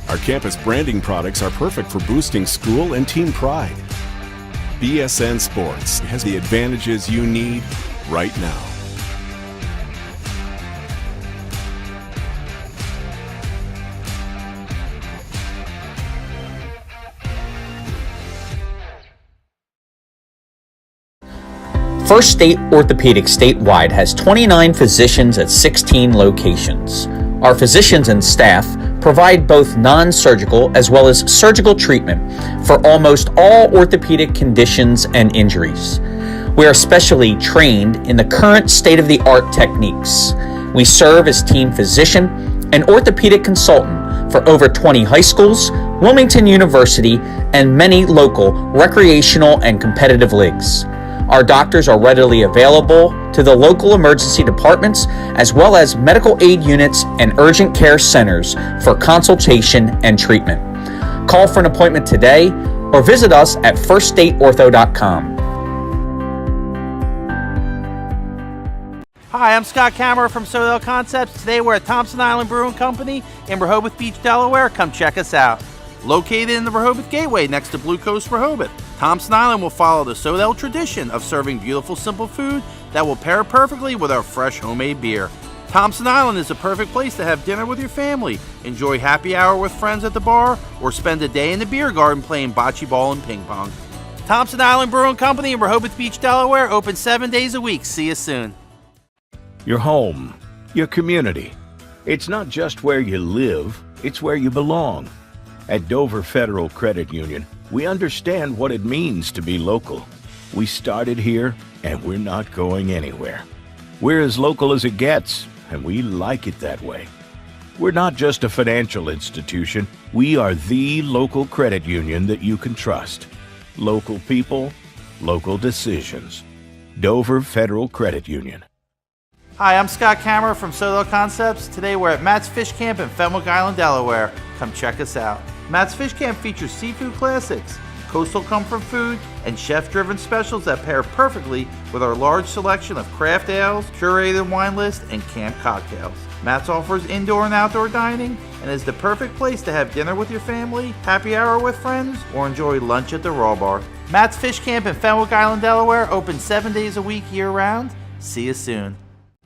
Our campus branding products are perfect for boosting school and team pride. BSN Sports has the advantages you need right now.
First State Orthopedics statewide has 29 physicians at 16 locations. Our physicians and staff provide both non-surgical as well as surgical treatment for almost all orthopedic conditions and injuries. We are specially trained in the current state-of-the-art techniques. We serve as team physician and orthopedic consultant for over 20 high schools, Wilmington University, and many local recreational and competitive leagues. Our doctors are readily available to the local emergency departments as well as medical aid units and urgent care centers for consultation and treatment. Call for an appointment today or visit us at firststateortho.com.
Hi, I'm Scott Kammerer from Sodell Concepts. Today we're at Thompson Island Brewing Company in Rehoboth Beach, Delaware. Come check us out. Located in the Rehoboth Gateway next to Blue Coast Rehoboth, Thompson Island will follow the Sodell tradition of serving beautiful, simple food that will pair perfectly with our fresh homemade beer. Thompson Island is a perfect place to have dinner with your family, enjoy happy hour with friends at the bar, or spend a day in the beer garden playing bocce ball and ping pong. Thompson Island Brewing Company in Rehoboth Beach, Delaware, open 7 days a week. See you soon.
Your home, your community. It's not just where you live, it's where you belong. At Dover Federal Credit Union, we understand what it means to be local. We started here, and we're not going anywhere. We're as local as it gets, and we like it that way. We're not just a financial institution. We are the local credit union that you can trust. Local people, local decisions. Dover Federal Credit Union.
Hi, I'm Scott Kammerer from Sodell Concepts. Today we're at Matt's Fish Camp in Fenwick Island, Delaware. Come check us out. Matt's Fish Camp features seafood classics, coastal comfort food, and chef-driven specials that pair perfectly with our large selection of craft ales, curated wine list, and camp cocktails. Matt's offers indoor and outdoor dining and is the perfect place to have dinner with your family, happy hour with friends, or enjoy lunch at the Raw Bar. Matt's Fish Camp in Fenwick Island, Delaware, open 7 days a week year-round. See you soon.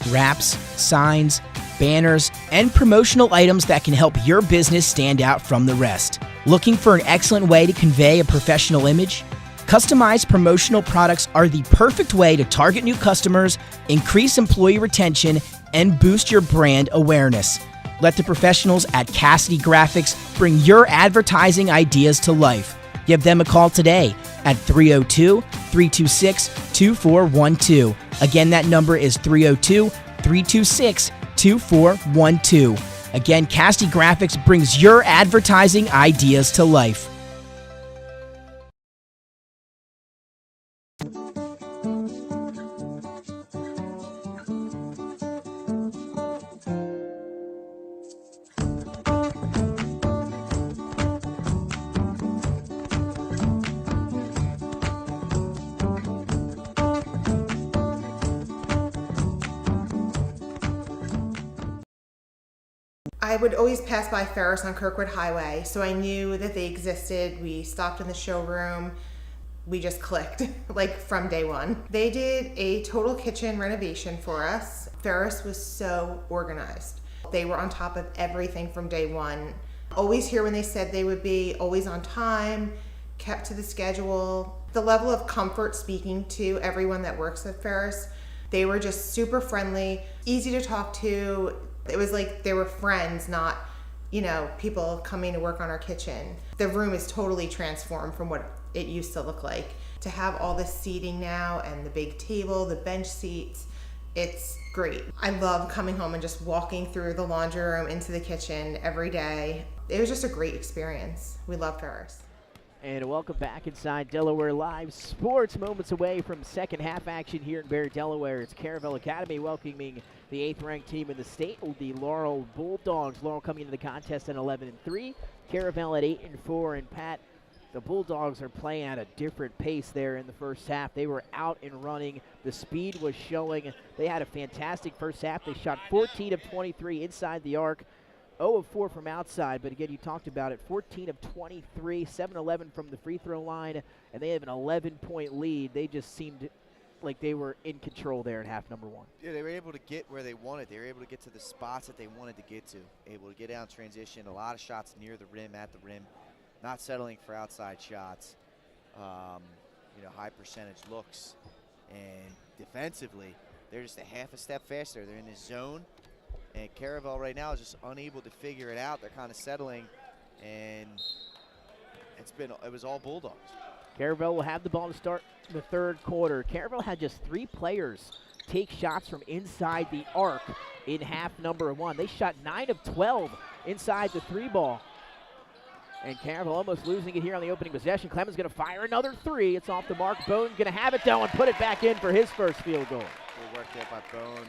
Wraps, signs, banners, and promotional items that can help your business stand out from the rest. Looking for an excellent way to convey a professional image? Customized promotional products are the perfect way to target new customers, increase employee retention, and boost your brand awareness. Let the professionals at Cassidy Graphics bring your advertising ideas to life. Give them a call today at 302-326-2412. Again, that number is 302-326-2412. Again, Cassidy Graphics brings your advertising ideas to life.
I would always pass by Ferris on Kirkwood Highway, so I knew that they existed. We stopped in the showroom. We just clicked, like from day one. They did a total kitchen renovation for us. Ferris was so organized. They were on top of everything from day one. Always here when they said they would be, always on time, kept to the schedule. The level of comfort speaking to everyone that works at Ferris, they were just super friendly, easy to talk to. It was like they were friends, not, people coming to work on our kitchen. The room is totally transformed from what it used to look like. To have all this seating now and the big table, the bench seats, it's great. I love coming home and just walking through the laundry room into the kitchen every day. It was just a great experience. We love Ferris.
And welcome back inside Delaware Live Sports. Moments away from second half action here in Barre, Delaware. It's Caravel Academy welcoming the 8th-ranked team in the state, the Laurel Bulldogs. Laurel coming into the contest at 11-3. Caravel at 8-4. And Pat, the Bulldogs are playing at a different pace there in the first half. They were out and running. The speed was showing. They had a fantastic first half. They shot 14 of 23 inside the arc. 0 of 4 from outside, but again, you talked about it, 14 of 23, 7-11 from the free throw line, and they have an 11-point lead. They just seemed like they were in control there in half number one.
Yeah, they were able to get where they wanted. They were able to get to the spots that they wanted to get to, able to get out transition, a lot of shots near the rim, at the rim, not settling for outside shots, high percentage looks. And defensively, they're just a half a step faster. They're in the zone. And Caravel right now is just unable to figure it out. They're kind of settling, and it was all Bulldogs.
Caravel will have the ball to start the third quarter. Caravel had just 3 players take shots from inside the arc in half number one. They shot 9 of 12 inside the 3-ball. And Caravel almost losing it here on the opening possession. Clemens going to fire another 3. It's off the mark. Bone going to have it though and put it back in for his first field goal.
Good work there by Bone.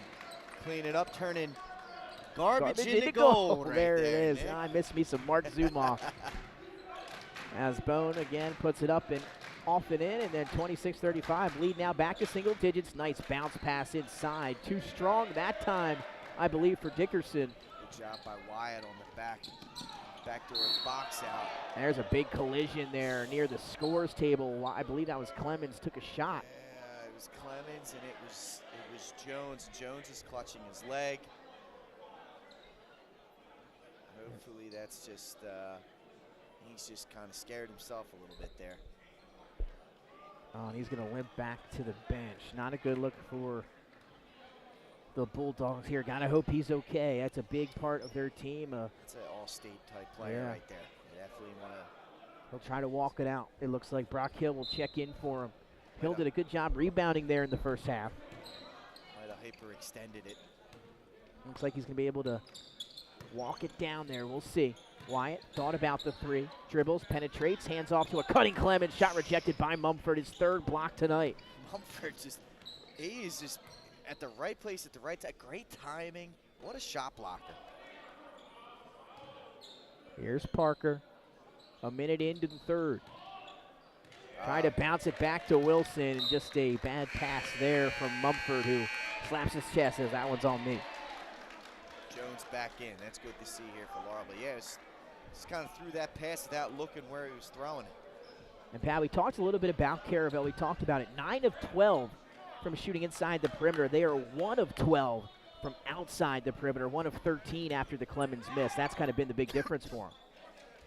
Clean it up, turning garbage into gold. Right
there it
there,
is.
Nick.
I miss me some Mark Zumoff. As Bone again puts it up and off and in, and then 26-35. Lead now back to single digits. Nice bounce pass inside. Too strong that time, I believe, for Dickerson.
Good job by Wyatt on the backdoor box out.
There's a big collision there near the scores table. I believe that was Clemens took a shot.
Yeah, it was Clemens, and it was Jones. Jones is clutching his leg. Hopefully that's just, he's just kind of scared himself a little bit there.
Oh, and he's going to limp back to the bench. Not a good look for the Bulldogs here. Gotta hope he's okay. That's a big part of their team.
It's an all-state type player right there. You definitely want to.
He'll try to walk it out. It looks like Brock Hill will check in for him. Hill did a good job rebounding there in the first half.
Might have hyper-extended it.
Looks like he's going to be able to walk it down there. We'll see. Wyatt thought about the 3. Dribbles, penetrates, hands off to a cutting Clemens. Shot rejected by Mumford. His 3rd block tonight.
Mumford he is just at the right place at the right time. Great timing. What a shot blocker.
Here's Parker. A minute into the 3rd. Trying to bounce it back to Wilson, and just a bad pass there from Mumford, who slaps his chest, says that one's on me.
Jones back in. That's good to see here for Laurel. But yeah, just kind of threw that pass without looking where he was throwing it.
And Pat, we talked a little bit about Caravel. We talked about it. 9 of 12 from shooting inside the perimeter. They are 1 of 12 from outside the perimeter. 1 of 13 after the Clemens miss. That's kind of been the big difference for them.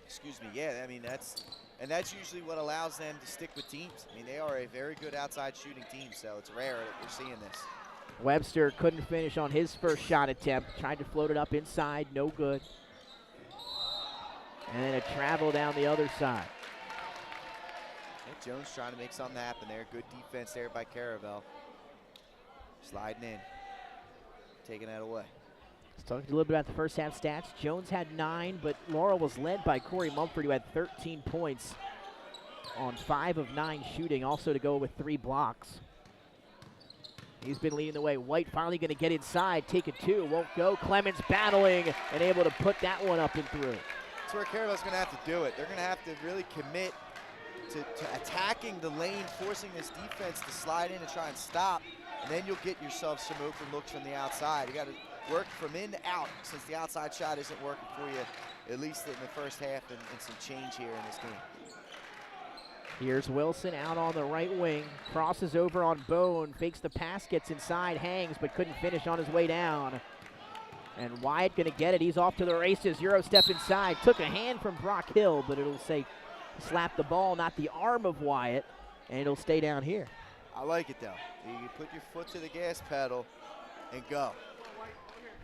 Excuse me. Yeah, I mean that's usually what allows them to stick with teams. I mean, they are a very good outside shooting team, so it's rare that we're seeing this.
Webster couldn't finish on his first shot attempt. Tried to float it up inside, no good. And then a travel down the other side.
Nick Jones trying to make something happen there. Good defense there by Caravel. Sliding in, taking that away.
Let's talk a little bit about the first half stats. Jones had 9, but Laurel was led by Corey Mumford, who had 13 points on 5 of 9 shooting, also to go with 3 blocks. He's been leading the way. White finally going to get inside, take a 2, won't go. Clemens battling and able to put that one up and through.
That's where Caravel's going to have to do it. They're going to have to really commit to attacking the lane, forcing this defense to slide in and try and stop, and then you'll get yourself some open looks from the outside. You got to work from in to out since the outside shot isn't working for you, at least in the first half, and some change here in this game.
Here's Wilson out on the right wing, crosses over on Bone, fakes the pass, gets inside, hangs, but couldn't finish on his way down. And Wyatt gonna get it, he's off to the races, Euro step inside, took a hand from Brock Hill, but it'll say slap the ball, not the arm of Wyatt, and it'll stay down here.
I like it though. You put your foot to the gas pedal and go.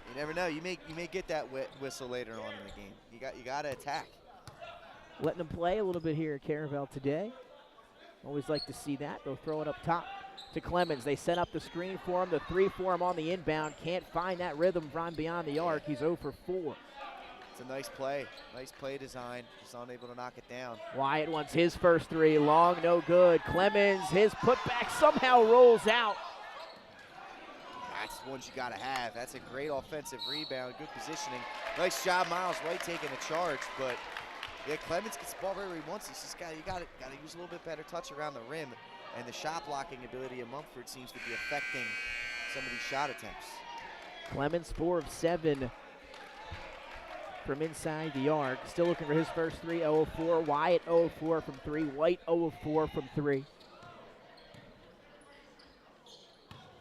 You never know, you may get that whistle later on in the game. You got to attack.
Letting them play a little bit here at Caravel today. Always like to see that. They'll throw it up top to Clemens. They set up the screen for him, the 3 for him on the inbound. Can't find that rhythm from beyond the arc. He's 0 for 4.
It's a nice play design. Just unable to knock it down.
Wyatt wants his first three, long, no good. Clemens, his putback somehow rolls out.
That's the ones you gotta have. That's a great offensive rebound, good positioning. Nice job, Miles White taking a charge, but yeah, Clemens gets the ball wherever he wants. He's just gotta use a little bit better touch around the rim, and the shot blocking ability of Mumford seems to be affecting some of these shot attempts.
Clemens 4 of 7 from inside the arc. Still looking for his first three, 0 of 4. Wyatt 0 of 4 from 3. White 0 of 4 from 3.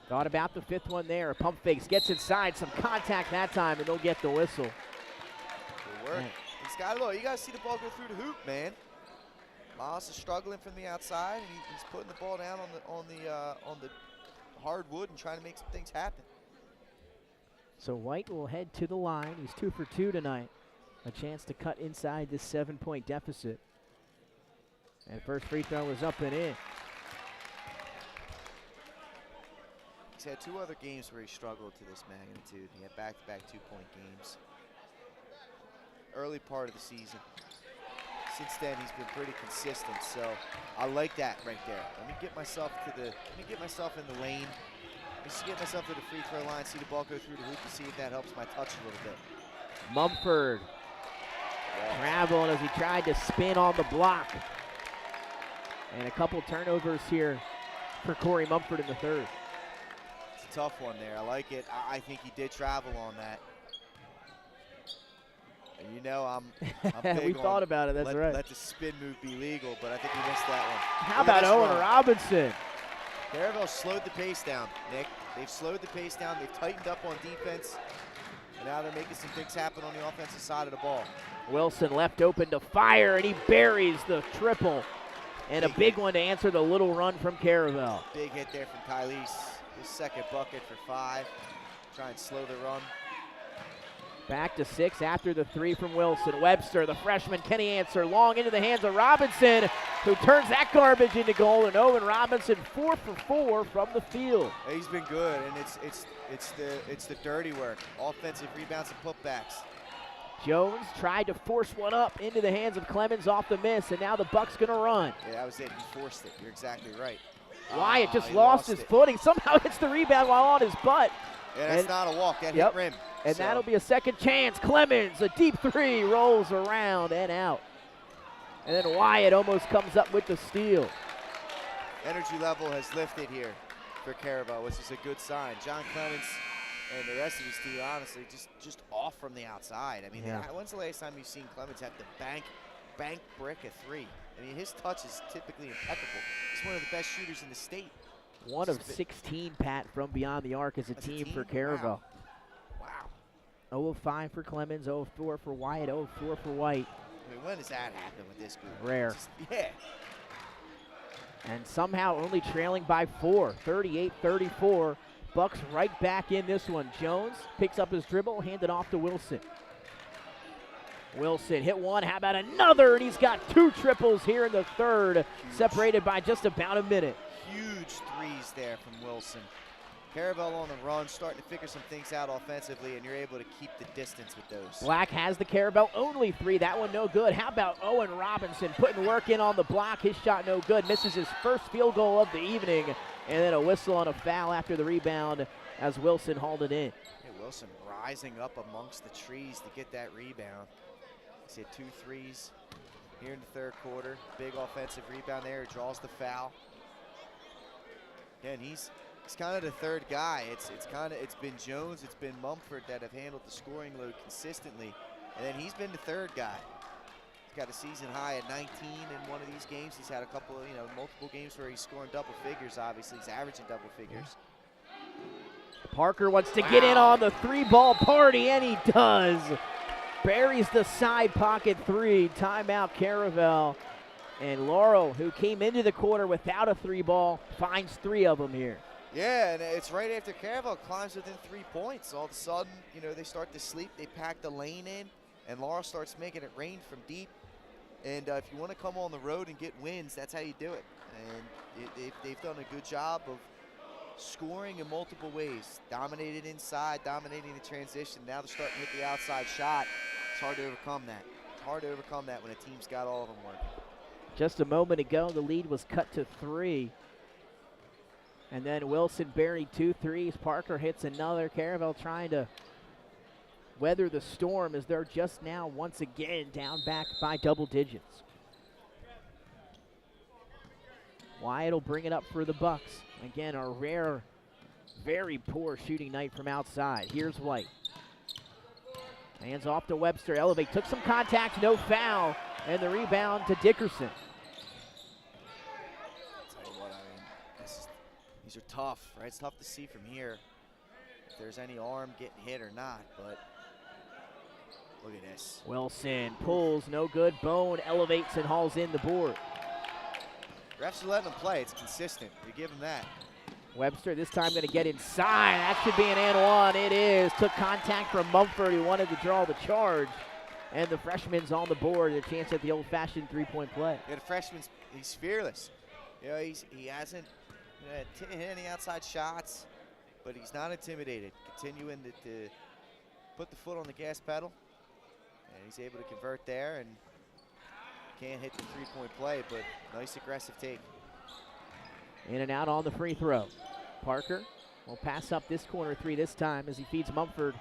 Thought about the fifth one there. Pump fakes, gets inside, some contact that time, and they'll get the whistle.
Good work. You gotta see the ball go through the hoop, man. Miles is struggling from the outside, and he's putting the ball down on the hardwood and trying to make some things happen.
So White will head to the line. He's 2 for 2 tonight. A chance to cut inside this 7-point deficit. And first free throw is up and in.
He's had 2 other games where he struggled to this magnitude. He had back-to-back 2-point games. Early part of the season. Since then, he's been pretty consistent. So I like that right there. Let me get myself in the lane. Just get myself to the free throw line, see the ball go through the hoop, and see if that helps my touch a little bit.
Mumford traveling as he tried to spin on the block. And a couple turnovers here for Corey Mumford in the third.
It's a tough one there. I like it. I think he did travel on that. And you know, I'm big
we thought about it, that's right.
Let the spin move be legal, but I think he missed that one.
How about Owen Robinson?
Caravel slowed the pace down, Nick. They've slowed the pace down. They've tightened up on defense. And now they're making some things happen on the offensive side of the ball.
Wilson left open to fire, and he buries the triple. And a big one to answer the little run from Caravel.
Big hit there from Kylese. His second bucket for 5. Try and slow the run.
Back to 6 after the 3 from Wilson. Webster, the freshman, can he answer? Long into the hands of Robinson, who turns that garbage into goal. And Owen Robinson 4 for 4 from the field.
He's been good, and it's the dirty work. Offensive rebounds and putbacks.
Jones tried to force one up into the hands of Clemens off the miss, and now the Buck's gonna run.
Yeah, that was it. He forced it. You're exactly right.
Wyatt just lost his footing. Somehow hits the rebound while on his butt.
Yeah, that's not a walk. That hit rim.
And that'll be a second chance. Clemens, a deep 3, rolls around and out. And then Wyatt almost comes up with the steal.
Energy level has lifted here for Caravel, which is a good sign. John Clemens and the rest of his team, honestly, just off from the outside. I mean, when's the last time you've seen Clemens have to bank brick a 3? I mean, his touch is typically impeccable. He's one of the best shooters in the state.
1 of 16, Pat, from beyond the arc as a team for Caravel.
Wow.
0 of 5 for Clemens, 0 of 4 for Wyatt, 0 of 4 for White.
I mean, when does that happen with this group?
Rare.
Yeah.
And somehow only trailing by 4, 38-34. Bucks right back in this one. Jones picks up his dribble, handed off to Wilson. Wilson hit one, how about another? And he's got 2 triples here in the third, separated by just about a minute.
Huge threes there from Wilson. Caravel on the run, starting to figure some things out offensively, and you're able to keep the distance with those.
Black has the Caravel only 3. That one no good. How about Owen Robinson putting work in on the block? His shot no good. Misses his first field goal of the evening. And then a whistle on a foul after the rebound as Wilson hauled it in.
Hey, Wilson rising up amongst the trees to get that rebound. He's hit 2 threes here in the third quarter. Big offensive rebound there. Draws the foul. And he's kind of the third guy. It's been Jones, it's been Mumford that have handled the scoring load consistently, and then he's been the third guy. He's got a season high at 19 in one of these games. He's had a couple of, multiple games where he's scoring double figures. Obviously, he's averaging double figures.
Parker wants to get in on the 3-ball party, and he does. Buries the side pocket 3. Timeout, Caravel. And Laurel, who came into the quarter without a 3-ball, finds 3 of them here.
Yeah, and it's right after Caravel climbs within 3 points. All of a sudden, they start to sleep. They pack the lane in, and Laurel starts making it rain from deep. And if you want to come on the road and get wins, that's how you do it. And they've done a good job of scoring in multiple ways. Dominated inside, dominating the transition. Now they're starting to hit the outside shot. It's hard to overcome that. It's hard to overcome that when a team's got all of them working.
Just a moment ago, the lead was cut to 3. And then Wilson buried 2 threes. Parker hits another. Caravel trying to weather the storm as they're just now once again down back by double digits. Wyatt will bring it up for the Bucks. Again, a rare, very poor shooting night from outside. Here's White. Hands off to Webster. Elevate, took some contact, no foul, and the rebound to Dickerson.
I'll tell you what, I mean, these are tough, right? It's tough to see from here if there's any arm getting hit or not, but look at this.
Wilson pulls, no good. Bone elevates and hauls in the board.
Refs are letting them play. It's consistent. You give them that.
Webster this time going to get inside. That should be an and one. It is. Took contact from Mumford. He wanted to draw the charge. And the freshman's on the board. A chance at the old-fashioned three-point play.
Yeah, the freshman's, he's fearless. You know, he hasn't hit any outside shots, but he's not intimidated. Continuing to put the foot on the gas pedal. And he's able to convert there and can't hit the three-point play, but nice aggressive take.
In and out on the free throw. Parker will pass up this corner 3 this time as he feeds Mumford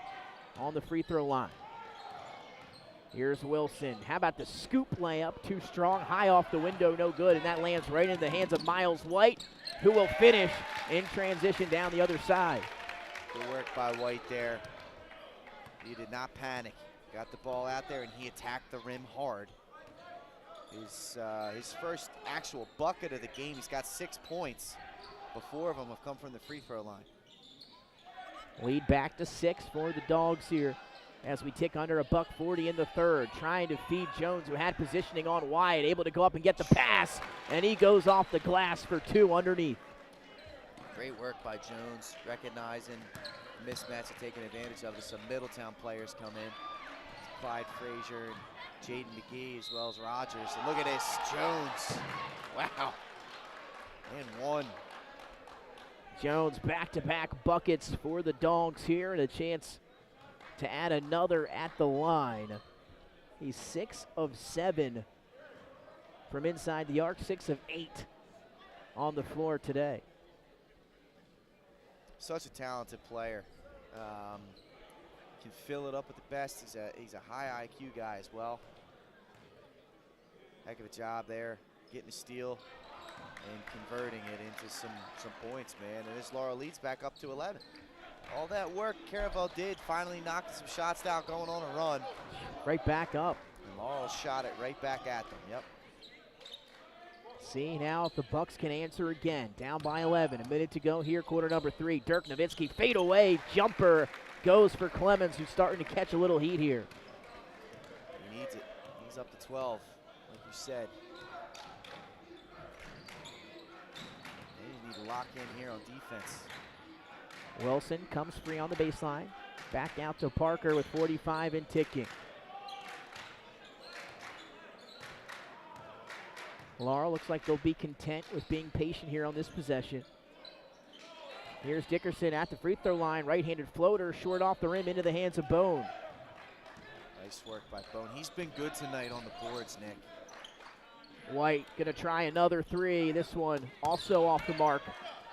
on the free throw line. Here's Wilson. How about the scoop layup? Too strong, high off the window, no good, and that lands right in the hands of Miles White, who will finish in transition down the other side.
Good work by White there. He did not panic. Got the ball out there, and he attacked the rim hard. His first actual bucket of the game. He's got 6 points, but 4 of them have come from the free throw line.
Lead back to 6 for the Dogs here as we tick under $1:40 in the third. Trying to feed Jones, who had positioning on Wyatt, able to go up and get the pass, and he goes off the glass for 2 underneath.
Great work by Jones, recognizing the mismatch and taking advantage of it. Some Middletown players come in. Clyde Frazier and Jaden McGee, as well as Rogers. And look at this, Jones. Wow. And 1.
Jones back-to-back buckets for the Dogs here, and a chance to add another at the line. He's 6 of 7 from inside the arc, 6 of 8 on the floor today.
Such a talented player. Can fill it up with the best. He's a high IQ guy as well. Heck of a job there, getting a steal and converting it into some points, man. And this Laurel leads back up to 11. All that work Caravel did, finally knocked some shots down, going on a run.
Right back up.
And Laurel shot it right back at them, yep.
See now if the Bucks can answer again. Down by 11, a minute to go here, quarter number 3. Dirk Nowitzki, fade away, jumper. Goes for Clemens, who's starting to catch a little heat here.
He needs it. He's up to 12, like you said. They need to lock in here on defense.
Wilson comes free on the baseline. Back out to Parker with 45 and ticking. Laurel looks like they'll be content with being patient here on this possession. Here's Dickerson at the free throw line. Right-handed floater, short off the rim into the hands of Bone.
Nice work by Bone. He's been good tonight on the boards, Nick.
White gonna try another 3. This one also off the mark.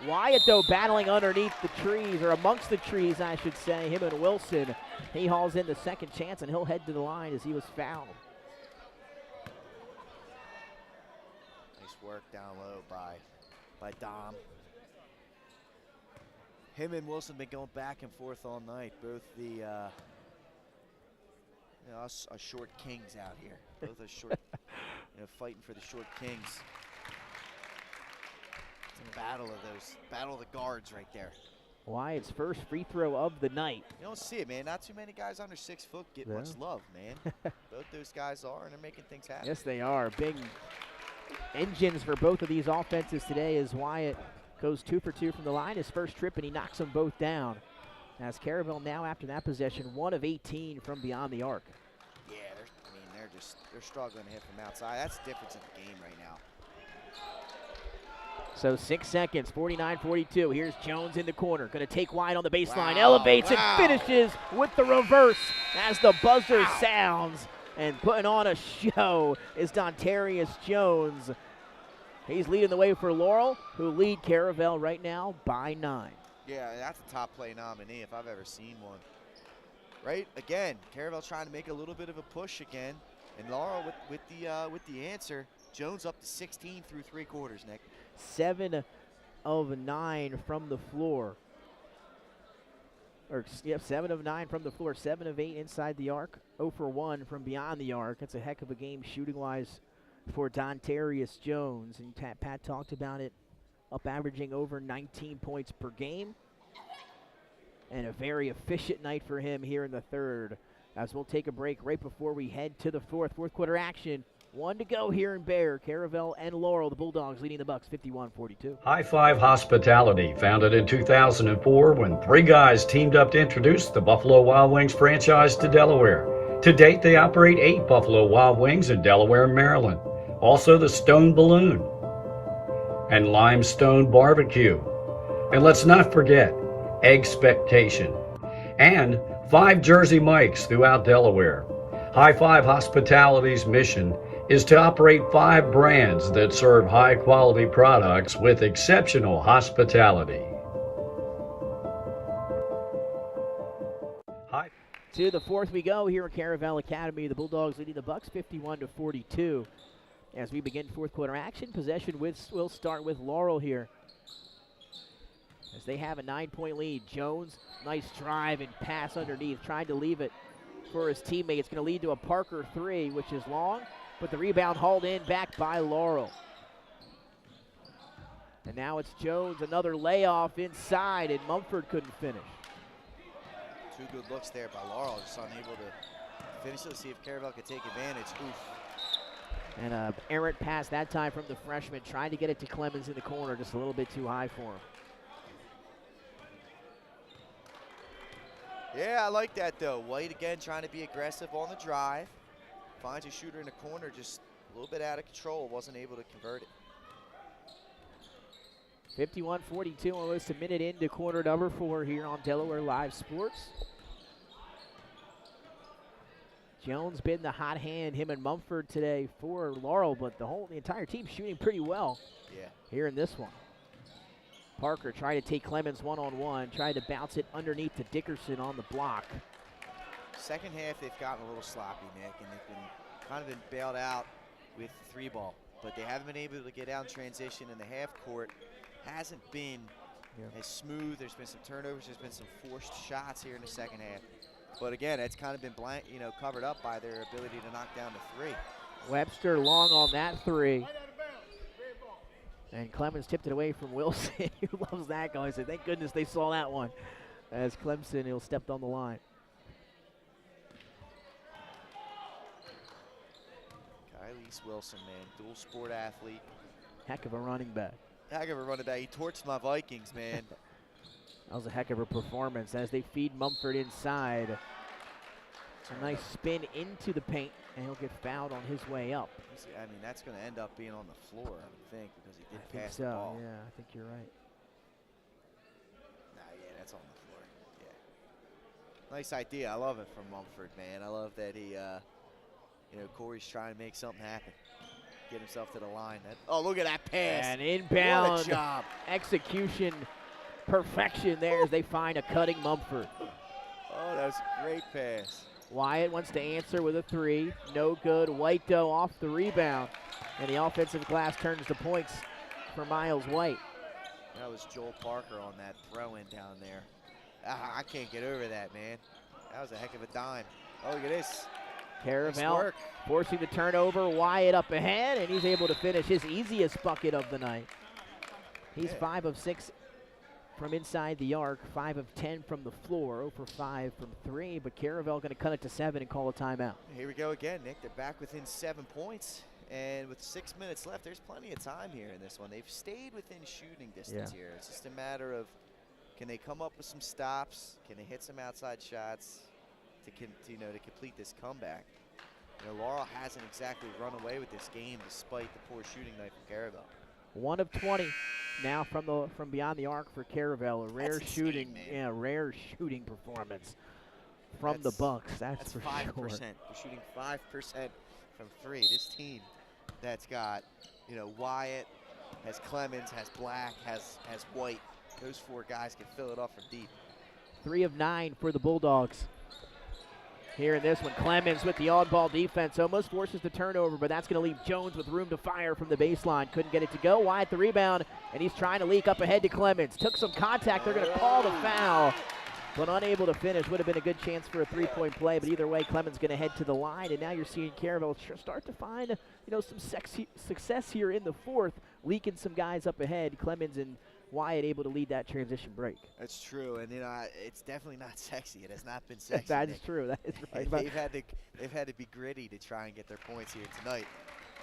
Wyatt, though, battling underneath the trees, or amongst the trees, I should say. Him and Wilson. He hauls in the second chance, and he'll head to the line as he was fouled.
Nice work down low by Dom. Him and Wilson been going back and forth all night. Both the us short kings out here. Both are short, fighting for the short kings. It's a battle of the guards right there.
Wyatt's first free throw of the night.
You don't see it, man. Not too many guys under 6 foot get much love, man. Both those guys are, and they're making things happen.
Yes, they are. Big engines for both of these offenses today as Wyatt goes 2 for 2 from the line, his first trip, and he knocks them both down. As Caravel now after that possession, 1 of 18 from beyond the arc.
Yeah, they're struggling to hit from outside. That's the difference in the game right now.
So 6 seconds, 49-42. Here's Jones in the corner. Going to take wide on the baseline. Elevates and finishes with the reverse as the buzzer sounds. And putting on a show is Dontarius Jones. He's leading the way for Laurel, who lead Caravel right now by 9.
Yeah, that's a top play nominee if I've ever seen one. Right, again, Caravel trying to make a little bit of a push again. And Laurel with the answer. Jones up to 16 through 3 quarters, Nick.
7 of 9 from the floor. 7 of 9 from the floor, 7 of 8 inside the arc, 0 for 1 from beyond the arc. That's a heck of a game shooting-wise for Dontarius Jones. And Pat talked about it, up averaging over 19 points per game. And a very efficient night for him here in the third. As we'll take a break right before we head to the fourth quarter action. 1 to go here in Bear. Caravel and Laurel, the Bulldogs leading the Bucks 51-42.
High Five Hospitality, founded in 2004 when 3 guys teamed up to introduce the Buffalo Wild Wings franchise to Delaware. To date, they operate 8 Buffalo Wild Wings in Delaware and Maryland. Also the Stone Balloon and Limestone Barbecue. And let's not forget Expectation and 5 Jersey Mikes throughout Delaware. High Five Hospitality's mission is to operate 5 brands that serve high-quality products with exceptional hospitality.
To the fourth we go here at Caravel Academy. The Bulldogs leading the Bucks 51-42. As we begin fourth quarter action, possession will start with Laurel here. As they have a 9-point lead. Jones, nice drive and pass underneath, trying to leave it for his teammate. It's going to lead to a Parker 3, which is long. But the rebound hauled in back by Laurel. And now it's Jones, another layoff inside, and Mumford couldn't finish.
2 good looks there by Laurel, just unable to finish it. Let's see if Caravel could take advantage. Oof.
And an errant pass that time from the freshman, trying to get it to Clemens in the corner, just a little bit too high for him.
Yeah, I like that though. White again trying to be aggressive on the drive. Finds a shooter in the corner, just a little bit out of control, wasn't able to convert it.
51-42, almost a minute into quarter number 4 here on Delaware Live Sports. Jones been the hot hand, him and Mumford today for Laurel, but the entire team shooting pretty well here in this one. Parker trying to take Clemens one-on-one, tried to bounce it underneath to Dickerson on the block.
Second half, they've gotten a little sloppy, Nick, and they've kind of been bailed out with 3-ball. But they haven't been able to get out in transition, and the half court hasn't been as smooth. There's been some turnovers. There's been some forced shots here in the second half. But again, it's kind of been covered up by their ability to knock down the 3.
Webster long on that 3. And Clemens tipped it away from Wilson, who loves that goal. He said, thank goodness they saw that one. As Clemson, he'll step on the line.
Kylese Wilson, man, dual sport athlete.
Heck of a running back.
Heck of a running back. He torched my Vikings, man.
That was a heck of a performance as they feed Mumford inside. A nice spin into the paint, and he'll get fouled on his way up.
I mean, that's going to end up being on the floor, I would think, because he did pass
the
ball.
Yeah, I think you're right.
Nah, yeah, that's on the floor. Yeah. Nice idea. I love it from Mumford, man. I love that he, Corey's trying to make something happen. Get himself to the line. Oh, look at that pass.
And inbound.
What a job.
Execution, perfection there as they find a cutting Mumford.
Oh, that was a great pass.
Wyatt wants to answer with a 3. No good. White, though, off the rebound. And the offensive glass turns to points for Miles White.
That was Joel Parker on that throw-in down there. I can't get over that, man. That was a heck of a dime. Oh, look at this.
Caravel forcing the turnover. Wyatt up ahead, and he's able to finish his easiest bucket of the night. He's 5 of 6 from inside the arc, 5 of 10 from the floor, 0 for 5 from 3, but Caravel going to cut it to 7 and call a timeout.
Here we go again, Nick. They're back within 7 points, and with 6 minutes left, there's plenty of time here in this one. They've stayed within shooting distance here. It's just a matter of, can they come up with some stops? Can they hit some outside shots to complete this comeback? Laurel hasn't exactly run away with this game despite the poor shooting night from Caravel.
1 of 20 now from beyond the arc for Caravel. A rare rare shooting performance from the Bucks. That's for
5%.
sure.
They're shooting 5% from 3. This team that's got, Wyatt, has Clemens, has Black, has White. Those 4 guys can fill it up from deep.
3 of 9 for the Bulldogs. Here in this one, Clemens with the on-ball defense almost forces the turnover, but that's going to leave Jones with room to fire from the baseline. Couldn't get it to go. Wyatt the rebound, and he's trying to leak up ahead to Clemens. Took some contact. They're going to call the foul, but unable to finish. Would have been a good chance for a 3-point play, but either way, Clemens going to head to the line, and now you're seeing Caravel start to find some success here in the fourth, leaking some guys up ahead. Clemens and Wyatt able to lead that transition break.
That's true, and it's definitely not sexy. It has not been sexy.
That is true. That is right.
They've had to be gritty to try and get their points here tonight,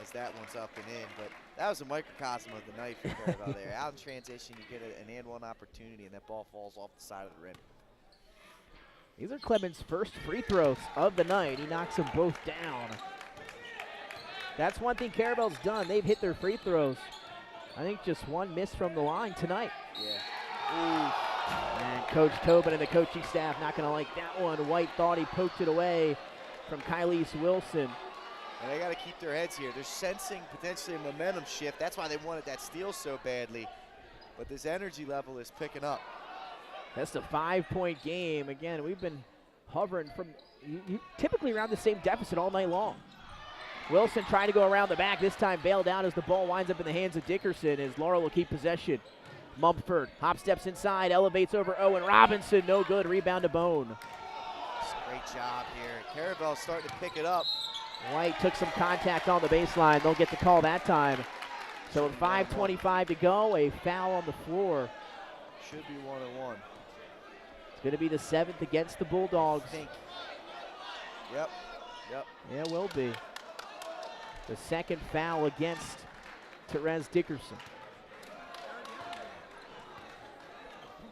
as that one's up and in. But that was a microcosm of the night for Caravel there. Out in transition, you get an and-one opportunity, and that ball falls off the side of the rim.
These are Clemens' first free throws of the night. He knocks them both down. That's one thing Caravel's done. They've hit their free throws. I think just one miss from the line tonight.
Yeah.
And Coach Tobin and the coaching staff not going to like that one. White thought he poked it away from Kylese Wilson.
And they got to keep their heads here. They're sensing potentially a momentum shift. That's why they wanted that steal so badly. But this energy level is picking up.
That's a 5-point game. Again, we've been hovering from typically around the same deficit all night long. Wilson trying to go around the back, this time bailed out as the ball winds up in the hands of Dickerson as Laurel will keep possession. Mumford hop steps inside, elevates over Owen Robinson, no good, rebound to Bone.
Great job here. Caravel starting to pick it up.
White took some contact on the baseline, they'll get the call that time. So with 5:25 to go, a foul on the floor.
Should be 1-1.
It's going to be the 7th against the Bulldogs.
I think. Yep.
Yeah, it will be. The second foul against Therese Dickerson.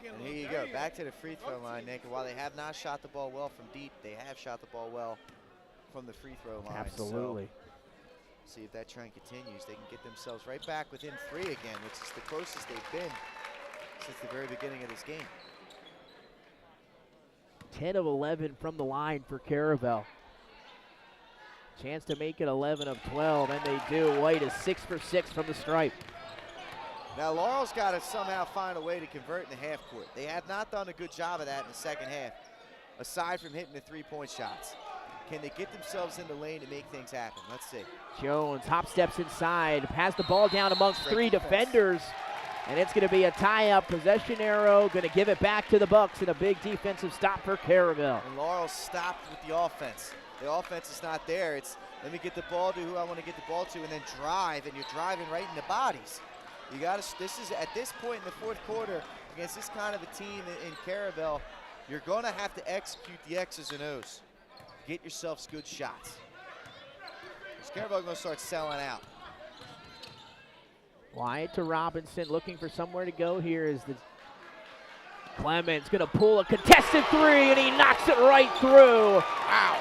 And here you go, back to the free throw line, Nick. And while they have not shot the ball well from deep, they have shot the ball well from the free throw line.
Absolutely.
So see if that trend continues. They can get themselves right back within 3 again, which is the closest they've been since the very beginning of this game.
10 of 11 from the line for Caravel. Chance to make it 11 of 12, and they do. White is 6 for 6 from the stripe.
Now Laurel's got to somehow find a way to convert in the half court. They have not done a good job of that in the second half, aside from hitting the 3-point shots. Can they get themselves in the lane to make things happen? Let's see.
Jones hop steps inside, has the ball down amongst 3 defenders, and it's going to be a tie-up. Possession arrow, going to give it back to the Bucks, and a big defensive stop for Caravel.
And Laurel stopped with the offense. The offense is not there. It's let me get the ball to who I want to get the ball to, and then drive, and you're driving right in the bodies. You got to. This is at this point in the fourth quarter against this kind of a team in Caravel, you're going to have to execute the X's and O's. Get yourselves good shots. Because Caravel going to start selling out.
Wyatt to Robinson, looking for somewhere to go here. Is the Clemens going to pull a contested 3, and he knocks it right through.
Wow.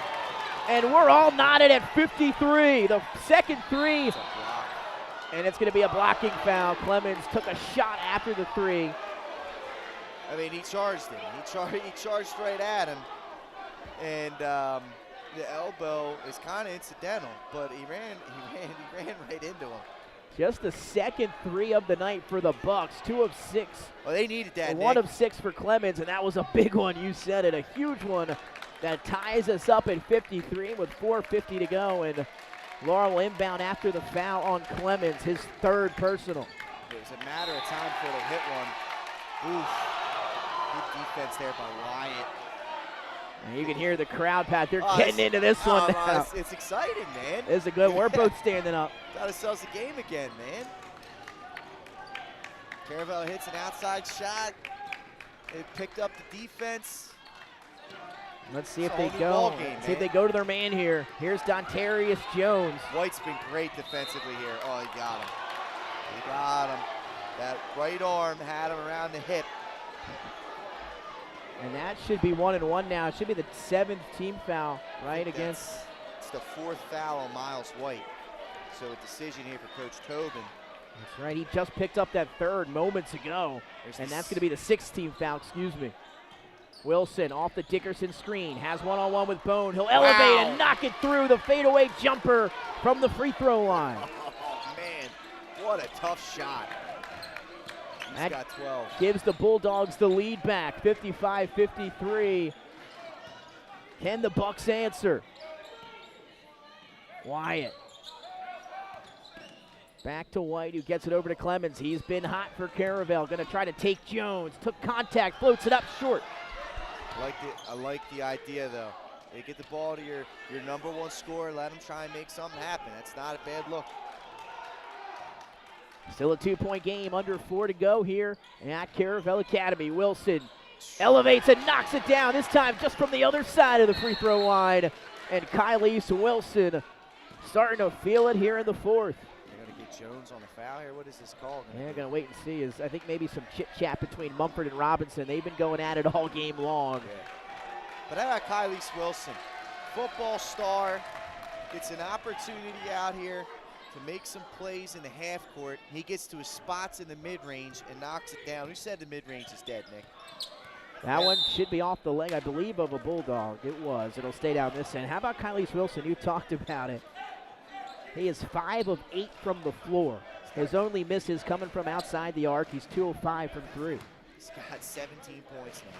And we're all knotted at 53. The second 3. And it's going to be a blocking foul. Clemens took a shot after the 3.
I mean, he charged him. He charged right at him. And the elbow is kind of incidental, but he ran right into him.
Just the second 3 of the night for the Bucks. 2 of 6.
Well, they needed that.
1
Nick.
of 6 for Clemens, and that was a big one. You said it, a huge one that ties us up at 53 with 4:50 to go. And Laurel inbound after the foul on Clemens, his 3rd personal.
It was a matter of time before they hit one. Oof. Good defense there by Wyatt.
And you can hear the crowd, Pat. They're getting into this one now.
It's exciting, man.
This is a good. We're both standing up.
Got ourselves a game again, man. Caravel hits an outside shot. They picked up the defense.
Let's see if they go. See if they go to their man here. Here's Dontarius Jones.
White's been great defensively here. Oh, he got him. He got him. That right arm had him around the hip.
And that should be 1 and 1 now. It should be the 7th team foul, right, against.
It's the 4th foul on Miles White. So a decision here for Coach Tobin.
That's right. He just picked up that third moments ago, and that's going to be the 16th foul, excuse me. Wilson off the Dickerson screen, has one-on-one with Bone. He'll elevate and knock it through the fadeaway jumper from the free throw line.
Oh, man, what a tough shot. He's got 12.
Gives the Bulldogs the lead back, 55-53. Can the Bucks answer? Wyatt. Back to White, who gets it over to Clemens. He's been hot for Caravel. Going to try to take Jones. Took contact, floats it up short.
I like the idea, though. You get the ball to your number one scorer, let him try and make something happen. That's not a bad look.
Still a 2-point game, under 4 to go here at Caravel Academy. Wilson elevates and knocks it down, this time just from the other side of the free throw line. And Kylie's Wilson starting to feel it here in the fourth.
They're going to get Jones on the foul here. What is this call?
They're going to wait and see. I think maybe some chit-chat between Mumford and Robinson. They've been going at it all game long.
Yeah. But how about Kylie's Wilson? Football star, gets an opportunity out here to make some plays in the half court. He gets to his spots in the mid-range and knocks it down. Who said the mid-range is dead, Nick?
That one should be off the leg, I believe, of a Bulldog. It was. It'll stay down this end. How about Kylie's Wilson? You talked about it. He is 5 of 8 from the floor. His only miss is coming from outside the arc. He's 2 of 5 from 3.
He's got 17 points now.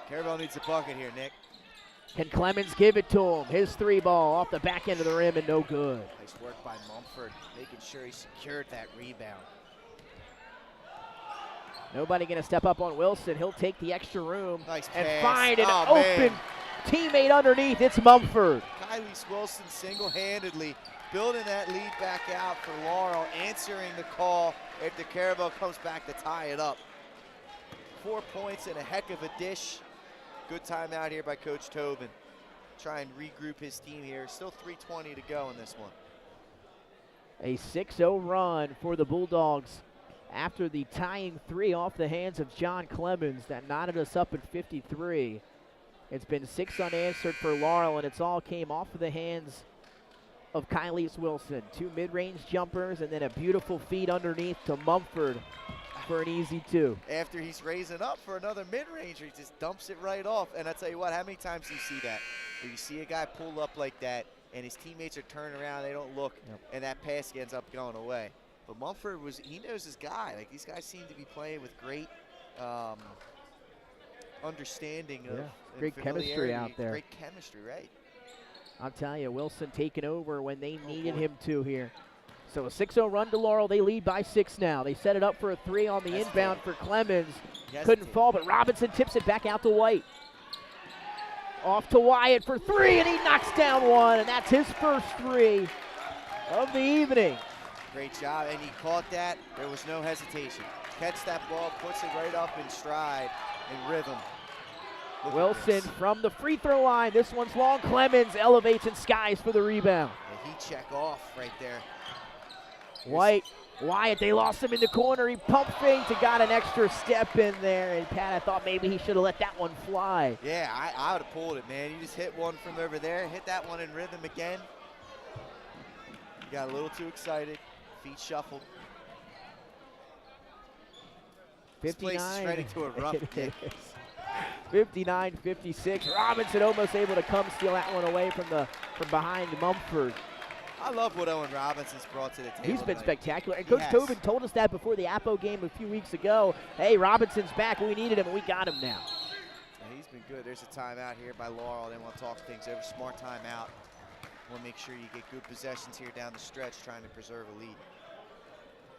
Caravel needs a bucket here, Nick.
Can Clemens give it to him? His 3 ball off the back end of the rim and no good.
Nice work by Mumford, making sure he secured that rebound.
Nobody going to step up on Wilson. He'll take the extra room
nice
and
pass.
find an open teammate underneath. It's Mumford.
Kylie's Wilson single-handedly building that lead back out for Laurel, answering the call after Caravel comes back to tie it up. 4 points and a heck of a dish. Good timeout here by Coach Tobin. Try and regroup his team here. Still 3:20 to go in this one.
A 6-0 run for the Bulldogs after the tying 3 off the hands of John Clemens that knotted us up at 53. It's been 6 unanswered for Laurel, and it's all came off of the hands of Kylie's Wilson. 2 mid-range jumpers and then a beautiful feed underneath to Mumford for an easy 2.
After he's raising up for another mid-ranger, he just dumps it right off. And I tell you what, how many times do you see that? Where you see a guy pull up like that, and his teammates are turning around, they don't look, and that pass ends up going away. But Mumford, he knows his guy. Like, these guys seem to be playing with great understanding of
great chemistry out there.
Great chemistry, right?
I'll tell you, Wilson taking over when they needed him to here. So a 6-0 run to Laurel. They lead by 6 now. They set it up for a 3 on the inbound for Clemens. Couldn't fall, but Robinson tips it back out to White. Off to Wyatt for 3, and he knocks down 1, and that's his first 3 of the evening.
Great job, and he caught that. There was no hesitation. Catch that ball, puts it right up in stride and rhythm.
Wilson from the free throw line. This one's long. Clemens elevates and skies for the rebound.
The heat check off right there.
Wyatt, they lost him in the corner. He pump faked and got an extra step in there. And Pat, I thought maybe he should have let that one fly.
Yeah, I would have pulled it, man. You just hit one from over there, hit that one in rhythm again. You got a little too excited. Feet shuffled.
59.
This place is ready to erupt.
59-56. Robinson almost able to come steal that one away from behind Mumford.
I love what Owen Robinson's brought to the table.
He's been spectacular. And Coach Tobin told us that before the Apo game a few weeks ago. Hey, Robinson's back. We needed him, and we got him now.
Yeah, he's been good. There's a timeout here by Laurel. They want to talk things over. Smart timeout. Want to make sure you get good possessions here down the stretch, trying to preserve a lead.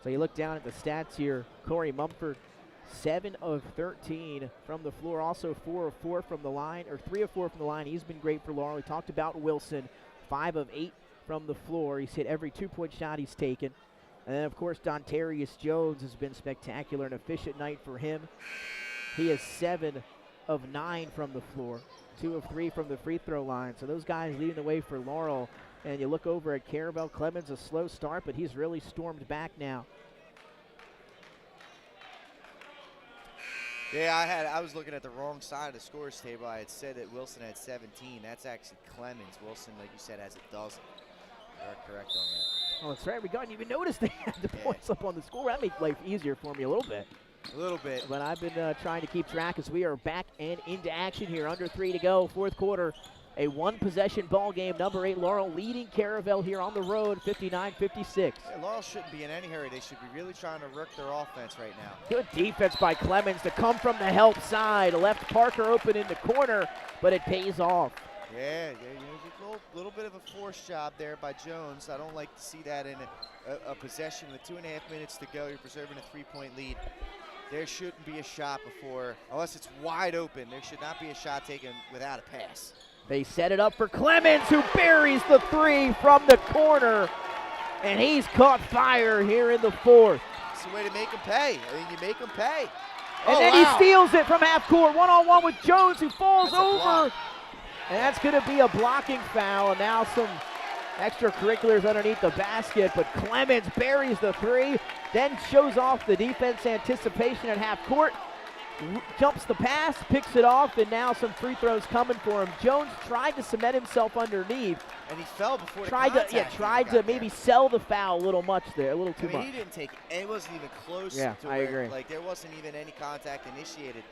So you look down at the stats here. Corey Mumford, 7 of 13 from the floor. Also 4 of 4 from the line, or 3 of 4 from the line. He's been great for Laurel. We talked about Wilson, 5 of 8 from the floor. He's hit every 2-point shot he's taken. And then, of course, Dontarius Jones has been spectacular. An efficient night for him. He is 7 of 9 from the floor, 2 of 3 from the free throw line. So those guys leading the way for Laurel. And you look over at Caravel. Clemens, a slow start, but he's really stormed back now.
Yeah, I was looking at the wrong side of the scores table. I had said that Wilson had 17. That's actually Clemens. Wilson, like you said, has a dozen. You're correct on that.
Oh, that's right. We didn't even notice they had the points up on the score. That made life easier for me a little bit.
A little bit.
But I've been trying to keep track as we are back and into action here. Under 3 to go, fourth quarter. A one-possession ball game. Number 8, Laurel leading Caravel here on the road, 59-56.
Yeah, Laurel shouldn't be in any hurry. They should be really trying to work their offense right now.
Good defense by Clemens to come from the help side. Left Parker open in the corner, but it pays off.
Yeah, a little bit of a forced job there by Jones. I don't like to see that in a possession with 2.5 minutes to go. You're preserving a 3-point lead. There shouldn't be a shot before, unless it's wide open. There should not be a shot taken without a pass.
They set it up for Clemens, who buries the 3 from the corner, and he's caught fire here in the fourth.
It's the way to make him pay. I mean, you make him pay.
And then he steals it from half court, one-on-one with Jones, who falls over. And that's going to be a blocking foul, and now some extracurriculars underneath the basket, but Clemens buries the 3, then shows off the defense anticipation at half court, jumps the pass, picks it off, and now some free throws coming for him. Jones tried to cement himself underneath.
And he fell before
tried to maybe sell the foul a little much there, a little too much.
He didn't take it. It wasn't even close
to
where,
I agree.
Like, there wasn't even any contact initiated.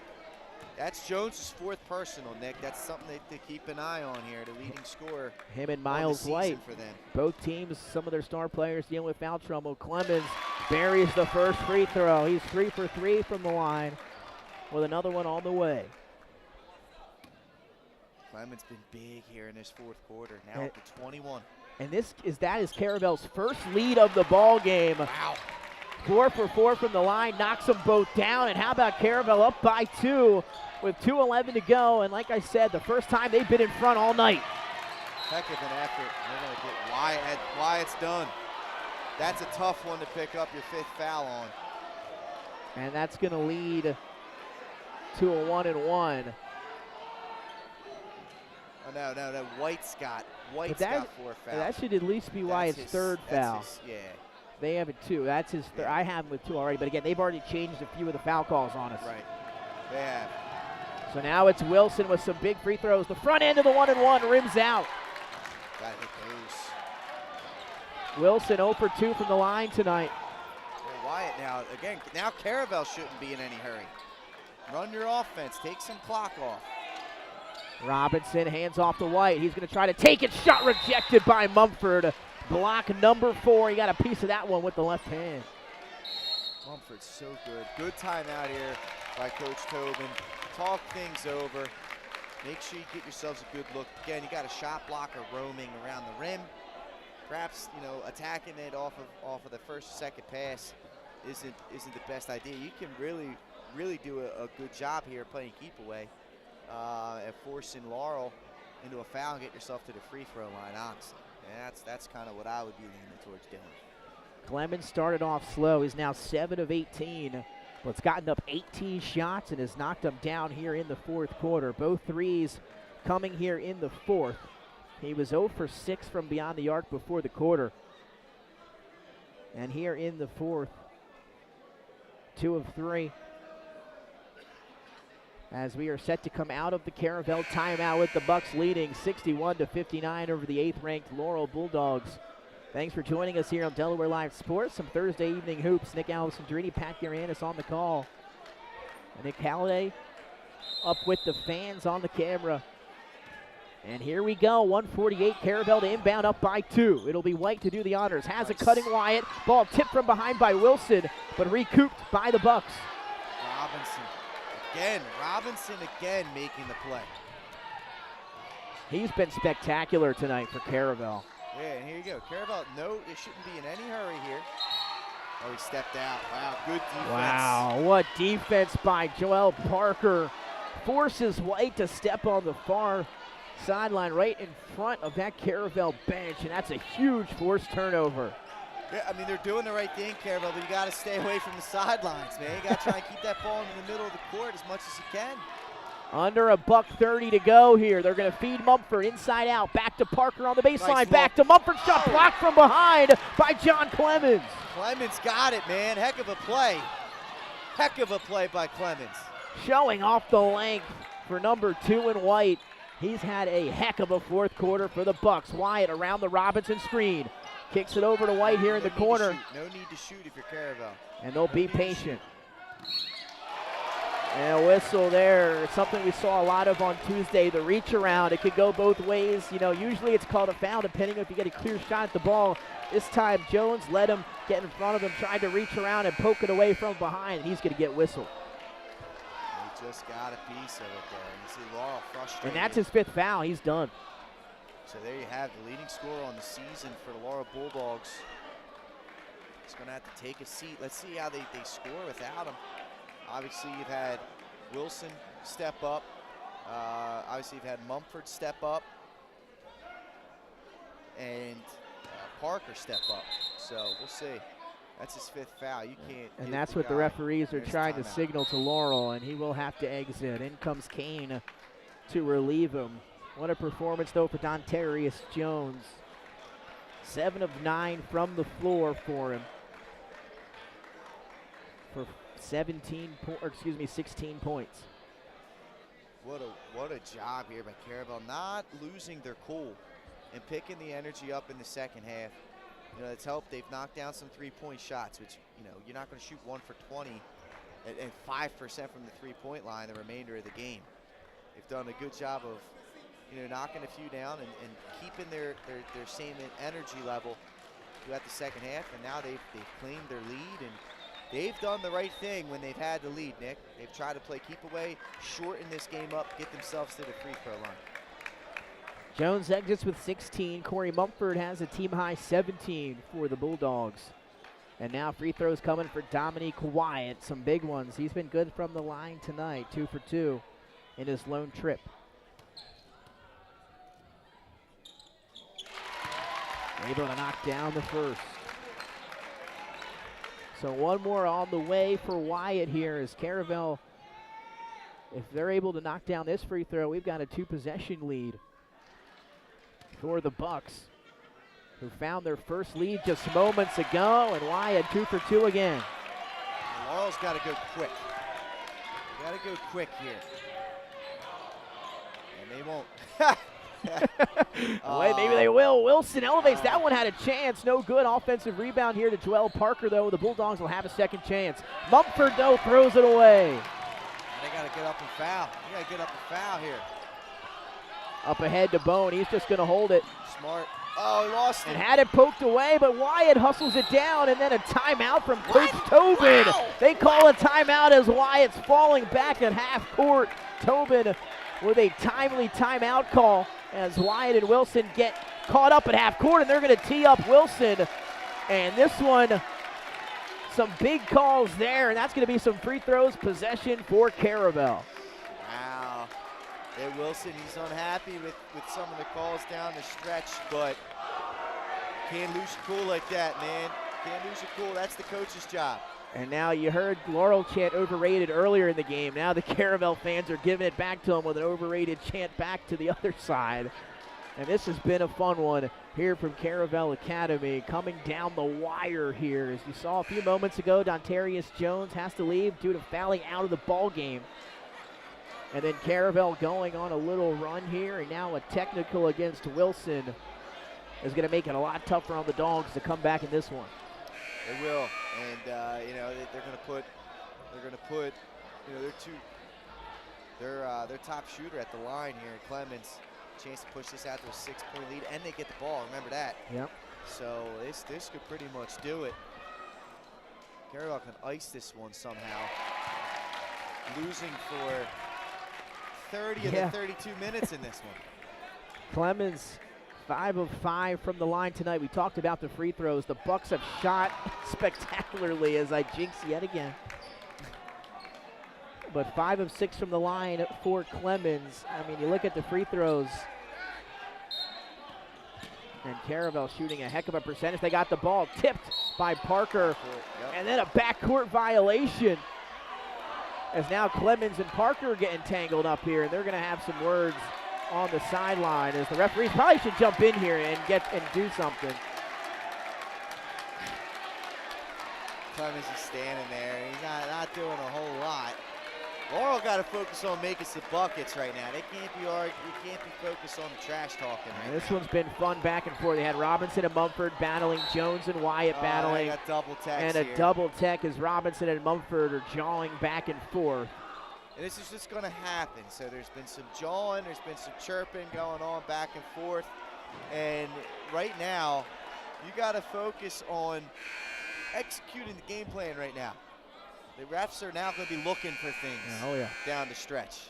That's Jones' 4th personal, Nick. That's something to keep an eye on here, the leading scorer.
Him and Miles White,
for them.
Both teams, some of their star players dealing with foul trouble. Clemens buries the first free throw. He's 3 for 3 from the line with another one on the way.
Clemens been big here in this fourth quarter, now up to 21.
And that is Caravel's first lead of the ball game.
Wow.
4 for 4 from the line, knocks them both down. And how about Caravel up by 2 with 2:11 to go? And like I said, the first time they've been in front all night.
Heck of an effort. They're going to get Wyatt's done. That's a tough one to pick up your 5th foul on.
And that's going to lead to a 1-and-1.
Oh, no. White's got 4 fouls.
That should at least be Wyatt's 3rd foul.
Yeah.
They have it 2. That's his third. I have him with 2 already. But again, they've already changed a few of the foul calls on us.
Right. They have.
So now it's Wilson with some big free throws. The front end of the 1-and-1 rims out.
Got hit loose.
Wilson 0 for 2 from the line tonight.
Well, Wyatt now Caravel shouldn't be in any hurry. Run your offense. Take some clock off.
Robinson hands off to White. He's going to try to take it. Shot rejected by Mumford. Block number 4. He got a piece of that one with the left hand.
Mumford's so good. Good timeout here by Coach Tobin. Talk things over. Make sure you get yourselves a good look. Again, you got a shot blocker roaming around the rim. Perhaps, attacking it off of the first or second pass isn't the best idea. You can really do a good job here playing keep away and forcing Laurel into a foul and get yourself to the free throw line, honestly. And that's kind of what I would be leaning towards doing.
Clemens started off slow. He's now 7 of 18. But it's gotten up 18 shots and has knocked them down here in the fourth quarter. Both threes coming here in the fourth. He was 0 for 6 from beyond the arc before the quarter. And here in the fourth, 2 of 3. As we are set to come out of the Caravel timeout with the Bucks leading 61-59 over the 8th-ranked Laurel Bulldogs. Thanks for joining us here on Delaware Live Sports. Some Thursday evening hoops. Nick Alessandrini, Pat Garanis on the call. And Nick Halliday up with the fans on the camera. And here we go, 148, Caravel to inbound up by 2. It'll be White to do the honors. Has a cutting Wyatt. Ball tipped from behind by Wilson, but recouped by the Bucks.
Robinson again making the play.
He's been spectacular tonight for Caravel.
Yeah, and here you go. Caravel, they shouldn't be in any hurry here. Oh, he stepped out. Wow, good defense.
Wow, what defense by Joel Parker. Forces White to step on the far sideline right in front of that Caravel bench, and that's a huge forced turnover.
Yeah, I mean, they're doing the right thing, Caravel, but you got to stay away from the sidelines, man. You got to try and keep that ball in the middle of the court as much as you can.
Under $1:30 to go here. They're going to feed Mumford inside out. Back to Parker on the baseline.
Nice
back to Mumford. Shot blocked from behind by John Clemens.
Clemens got it, man. Heck of a play. Heck of a play by Clemens.
showing off the length for number 2 in white. He's had a heck of a fourth quarter for the Bucks. Wyatt around the Robinson screen. Kicks it over to White here in the corner.
No need to shoot if you're Caravel.
And they'll be patient. And a whistle there. It's something we saw a lot of on Tuesday, the reach around. It could go both ways. You know, usually it's called a foul depending if you get a clear shot at the ball. This time Jones let him get in front of him, tried to reach around and poke it away from behind, and he's going to get whistled.
He just got a piece of it there. And you see Laurel frustrated.
And that's his 5th foul. He's done.
So there you have the leading scorer on the season for the Laurel Bulldogs. He's going to have to take a seat. Let's see how they score without him. Obviously, you've had Wilson step up. Obviously, you've had Mumford step up. And Parker step up. So we'll see. That's his 5th foul. You can't.
And that's what the referees are trying to signal to Laurel, and he will have to exit. In comes Kane to relieve him. What a performance, though, for Dontarius Jones. 7 of 9 from the floor for him. For 16 points.
What a job here by Caravel, not losing their cool and picking the energy up in the second half. You know, it's helped. They've knocked down some 3-point shots, which, you know, you're not going to shoot 1 for 20 and 5% from the 3-point line the remainder of the game. They've done a good job of, you know, knocking a few down and keeping their same energy level throughout the second half. And now they've claimed their lead, and they've done the right thing when they've had the lead, Nick. They've tried to play keep away, shorten this game up, get themselves to the free throw line.
Jones exits with 16. Corey Mumford has a team-high 17 for the Bulldogs. And now free throws coming for Dominique Wyatt. Some big ones. He's been good from the line tonight, 2 for 2 in his lone trip. Able to knock down the first. So one more on the way for Wyatt here as Caravel, if they're able to knock down this free throw, we've got a 2-possession lead for the Bucks, who found their first lead just moments ago, and Wyatt 2 for 2 again.
And Laurel's got to go quick. Got to go quick here. And they won't.
Wait, maybe they will. Wilson elevates. That one had a chance. No good. Offensive rebound here to Joel Parker, though. The Bulldogs will have a second chance. Mumford, though, throws it away.
They got to get up and foul. You got to get up and foul here.
Up ahead to Bone. He's just going to hold it.
Smart. Oh, he lost it.
And had it poked away, but Wyatt hustles it down, and then a timeout from Coach Tobin.
Wow.
They call a timeout as Wyatt's falling back at half court. Tobin with a timely timeout call as Wyatt and Wilson get caught up at half court, and they're going to tee up Wilson. And this one, some big calls there, and that's going to be some free throws, possession for Caravel.
Wow. Hey, Wilson, he's unhappy with some of the calls down the stretch, but can't lose your cool like that, man. Can't lose your cool. That's the coach's job.
And now you heard Laurel chant overrated earlier in the game. Now the Caravel fans are giving it back to him with an overrated chant back to the other side. And this has been a fun one here from Caravel Academy. Coming down the wire here. As you saw a few moments ago, Dontarius Jones has to leave due to fouling out of the ball game. And then Caravel going on a little run here. And now a technical against Wilson is going to make it a lot tougher on the Dogs to come back in this one.
They will, and you know they're going to put, you know, their top shooter at the line here, Clemens, chance to push this out to a 6-point lead, and they get the ball. Remember that.
Yep.
So this could pretty much do it. Caravel can ice this one somehow, losing for 30 of the 32 minutes in this one.
Clemens, 5 of 5 from the line tonight. We talked about the free throws. The Bucks have shot spectacularly, as I jinx yet again. But 5 of 6 from the line for Clemens. I mean, you look at the free throws, and Caravel shooting a heck of a percentage. They got the ball tipped by Parker, and then a backcourt violation. As now Clemens and Parker are getting tangled up here, and they're going to have some words on the sideline as the referees probably should jump in here and do something.
Clemens is standing there. He's not doing a whole lot. Laurel got to focus on making some buckets right now. They can't be focused on the trash talking. Right
This
now.
one's been fun back and forth. They had Robinson and Mumford battling, Jones and Wyatt battling.
They got double techs
and a
here.
double tech as Robinson and Mumford are jawing back and forth.
And this is just going to happen. So there's been some jawing, there's been some chirping going on back and forth. And right now, you got to focus on executing the game plan right now. The refs are now going to be looking for things down the stretch.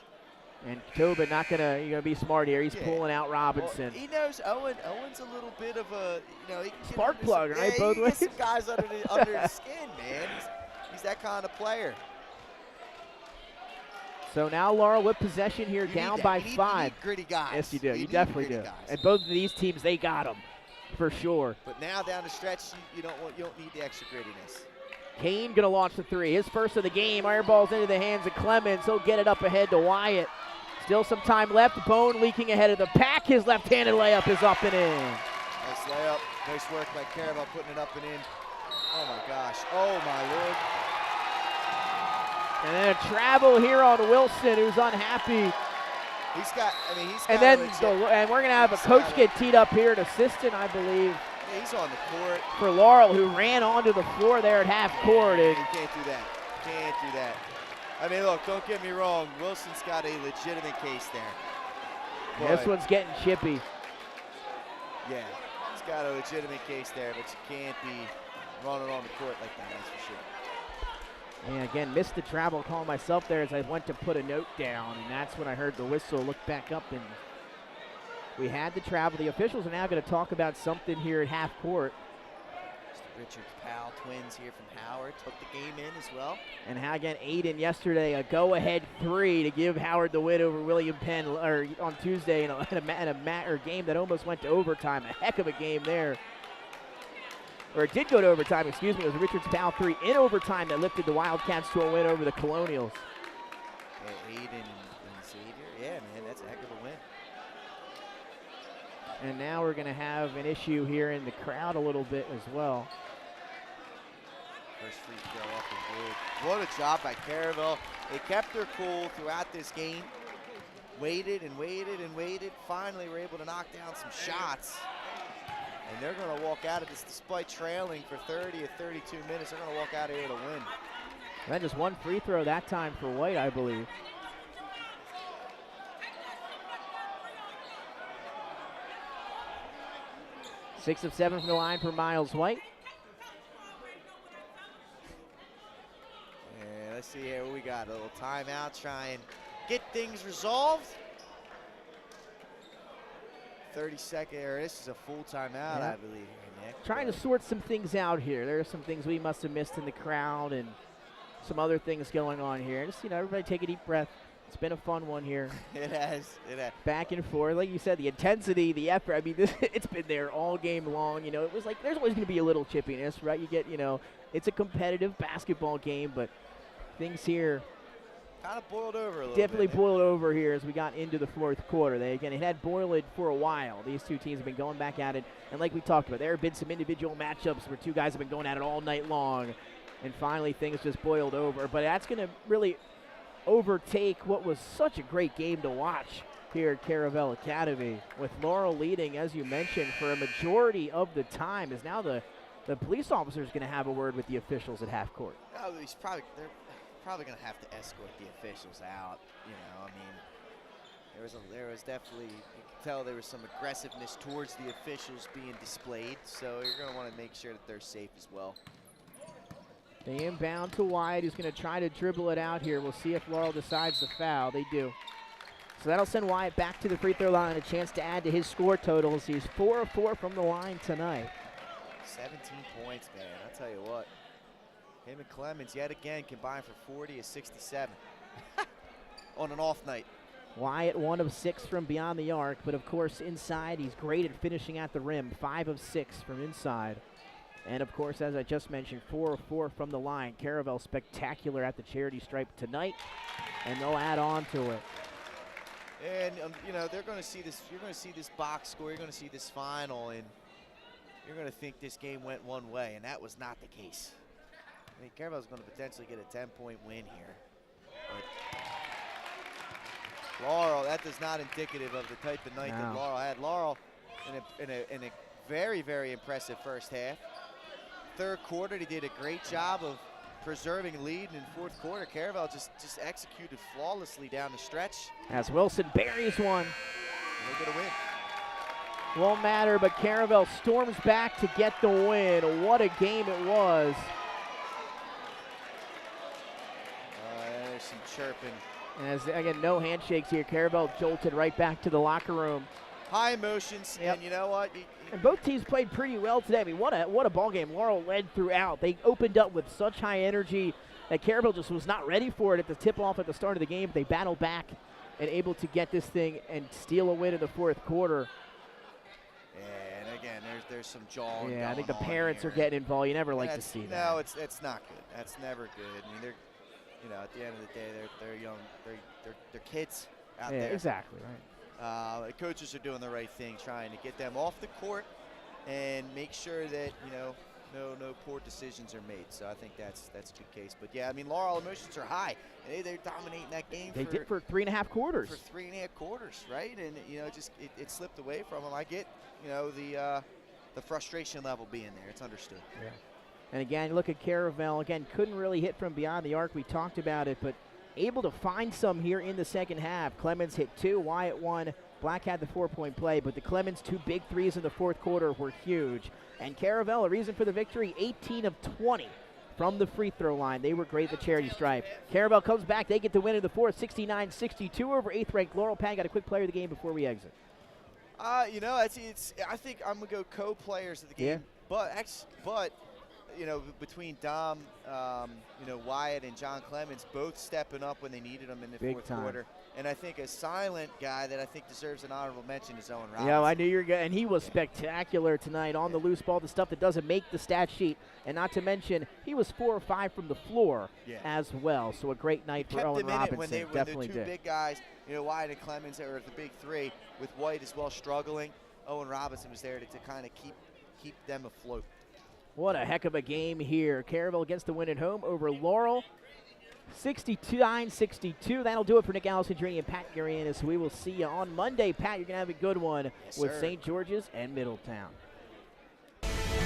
And Tobin not gonna be smart here. He's pulling out Robinson.
Well, he knows Owen's a little bit of a, he can
spark plug, right? Both
he
ways.
gets some guys under the skin, man. He's that kind of player.
So now Laurel with possession here, down by 5.
You need gritty guys.
Yes, you do. You
need
definitely
gritty
do.
guys.
And both of these teams, they got them for sure.
But now down the stretch, you don't need the extra grittiness.
Kane gonna launch the 3. His first of the game. Iron ball's into the hands of Clemens. He'll get it up ahead to Wyatt. Still some time left. Bone leaking ahead of the pack. His left-handed layup is up and in.
Nice layup. Nice work by Caravel putting it up and in. Oh my gosh. Oh my Lord.
And then a travel here on Wilson, who's unhappy.
He's got
and we're gonna have a coach get teed up here, an assistant, I believe.
Yeah, he's on the court.
For Laurel, who ran onto the floor there at half court. And
you can't do that. Can't do that. I mean, look, don't get me wrong. Wilson's got a legitimate case there.
This one's getting chippy.
Yeah, he's got a legitimate case there, but you can't be running on the court like that, that's for sure.
And again, missed the travel call myself there as I went to put a note down, and that's when I heard the whistle. Look back up, and we had the travel. The officials are now going to talk about something here at half court.
Richard Powell twins here from Howard took the game in as well.
And again, Aiden yesterday, a go-ahead 3 to give Howard the win over William Penn on Tuesday in a game that almost went to overtime. A heck of a game there. Or it did go to overtime, excuse me. It was Richards Powell 3 in overtime that lifted the Wildcats to a win over the Colonials.
Yeah, Aiden and Xavier. Yeah, man, that's a heck of a win.
And now we're going to have an issue here in the crowd a little bit as well.
First free throw up and good. What a job by Caravel. They kept their cool throughout this game. Waited and waited and waited. Finally were able to knock down some shots. And they're going to walk out of this despite trailing for 30 or 32 minutes. They're going to walk out of here to win.
And then just one free throw that time for White, I believe. Six of 7 from the line for Miles White.
Yeah, let's see here what we got. A little timeout, try and get things resolved. 30-second, this is a full timeout, I believe, Nick.
Trying to sort some things out here. There are some things we must have missed in the crowd and some other things going on here. Just, everybody take a deep breath. It's been a fun one here.
It has.
Back and forth. Like you said, the intensity, the effort. I mean, it's been there all game long. It was like there's always going to be a little chippiness, right? You get, it's a competitive basketball game, but things here
kind of boiled over a little
definitely
bit.
Boiled over here as we got into the fourth quarter. It had boiled for a while. These two teams have been going back at it. And like we talked about, there have been some individual matchups where two guys have been going at it all night long. And finally, things just boiled over. But that's going to really overtake what was such a great game to watch here at Caravel Academy. With Laurel leading, as you mentioned, for a majority of the time, is now the police officer is going to have a word with the officials at half court.
Oh, they're probably going to have to escort the officials out. I mean, there was definitely, you could tell there was some aggressiveness towards the officials being displayed. So you're going to want to make sure that they're safe as well.
They inbound to Wyatt, who's going to try to dribble it out here. We'll see if Laurel decides to foul. They do. So that'll send Wyatt back to the free throw line, a chance to add to his score totals. He's 4 of 4 from the line tonight.
17 points, man. I'll tell you what. Him and Clemens yet again combined for 40 of 67 on an off night.
Wyatt 1 of 6 from beyond the arc, but of course inside he's great at finishing at the rim. 5 of 6 from inside. And of course, as I just mentioned, 4 of 4 from the line. Caravel spectacular at the charity stripe tonight, and they'll add on to it.
And they're going to see this. You're going to see this box score. You're going to see this final, and you're going to think this game went one way, and that was not the case. I mean, Caravel's going to potentially get a 10-point win here. But Laurel, that is not indicative of the type of night that Laurel had. Laurel in a very, very impressive first half. Third quarter, they did a great job of preserving lead, and in fourth quarter, Caravel just executed flawlessly down the stretch.
As Wilson buries one.
They're gonna win.
Won't matter, but Caravel storms back to get the win. What a game it was.
There's some chirping.
As, again, no handshakes here. Caravel jolted right back to the locker room.
High emotions, and you know what?
And both teams played pretty well today. I mean, what a ball game. Laurel led throughout. They opened up with such high energy that Caravel just was not ready for it at the tip-off at the start of the game. They battled back and able to get this thing and steal a win in the fourth quarter.
And again, there's some jawing.
Yeah, I think the parents are getting involved. You never like to see that.
No, it's not good. That's never good. I mean, they're, you know, at the end of the day, they're young. They're kids out there.
Exactly right.
The coaches are doing the right thing, trying to get them off the court and make sure that, you know, no poor decisions are made. So I think that's a good case. But yeah, I mean, Laurel emotions are high. They're dominating that game.
They did for 3.5 quarters.
For 3.5 quarters, right? And you know, just it slipped away from them. I get, you know, the frustration level being there. It's understood.
Yeah. And again, look at Caravel. Again, couldn't really hit from beyond the arc. We talked about it, but able to find some here in the second half. Clemens hit 2, Wyatt 1. Black had the 4-point play, but the Clemens 2 big threes in the fourth quarter were huge. And Caravel, a reason for the victory, 18 of 20 from the free throw line. They were great at the charity stripe. Caravel comes back. They get the win in the fourth, 69-62 over 8th-ranked Laurel. Pat, got a quick player of the game before we exit.
You know, I think I'm going to go co-players of the game.
Yeah.
But you know, between Dom, you know, Wyatt and John Clemens both stepping up when they needed them in the fourth quarter. And I think a silent guy that I think deserves an honorable mention is Owen Robinson.
Yeah, I knew you were going, and he was spectacular tonight on the loose ball, the stuff that doesn't make the stat sheet. And not to mention, he was 4 or 5 from the floor as well. So a great night for Owen Robinson.
When the two big guys, you know, Wyatt and Clemens, that were the big three, with White as well struggling, Owen Robinson was there to kind of keep them afloat.
What a heck of a game here. Caravel gets the win at home over Laurel. 69-62. That'll do it for Nick Alessandrini and Pat Garianis. We will see you on Monday. Pat, you're going to have a good one with St. George's and Middletown.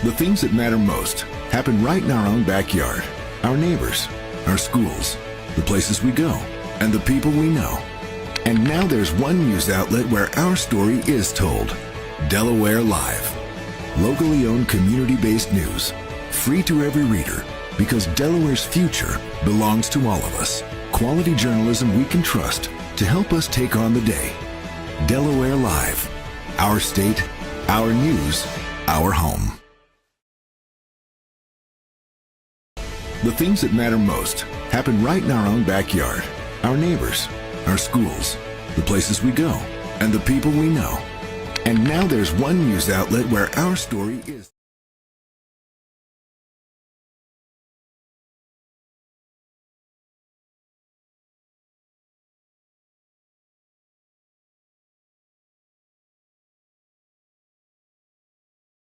The things that matter most happen right in our own backyard. Our neighbors, our schools, the places we go, and the people we know. And now there's one news outlet where our story is told. Delaware Live. Locally owned, community-based news. Free to every reader, because Delaware's future belongs to all of us. Quality journalism we can trust to help us take on the day. Delaware Live. Our state, our news, our home. The things that matter most happen right in our own backyard. Our neighbors, our schools, the places we go, and the people we know. And now there's one news outlet where our story is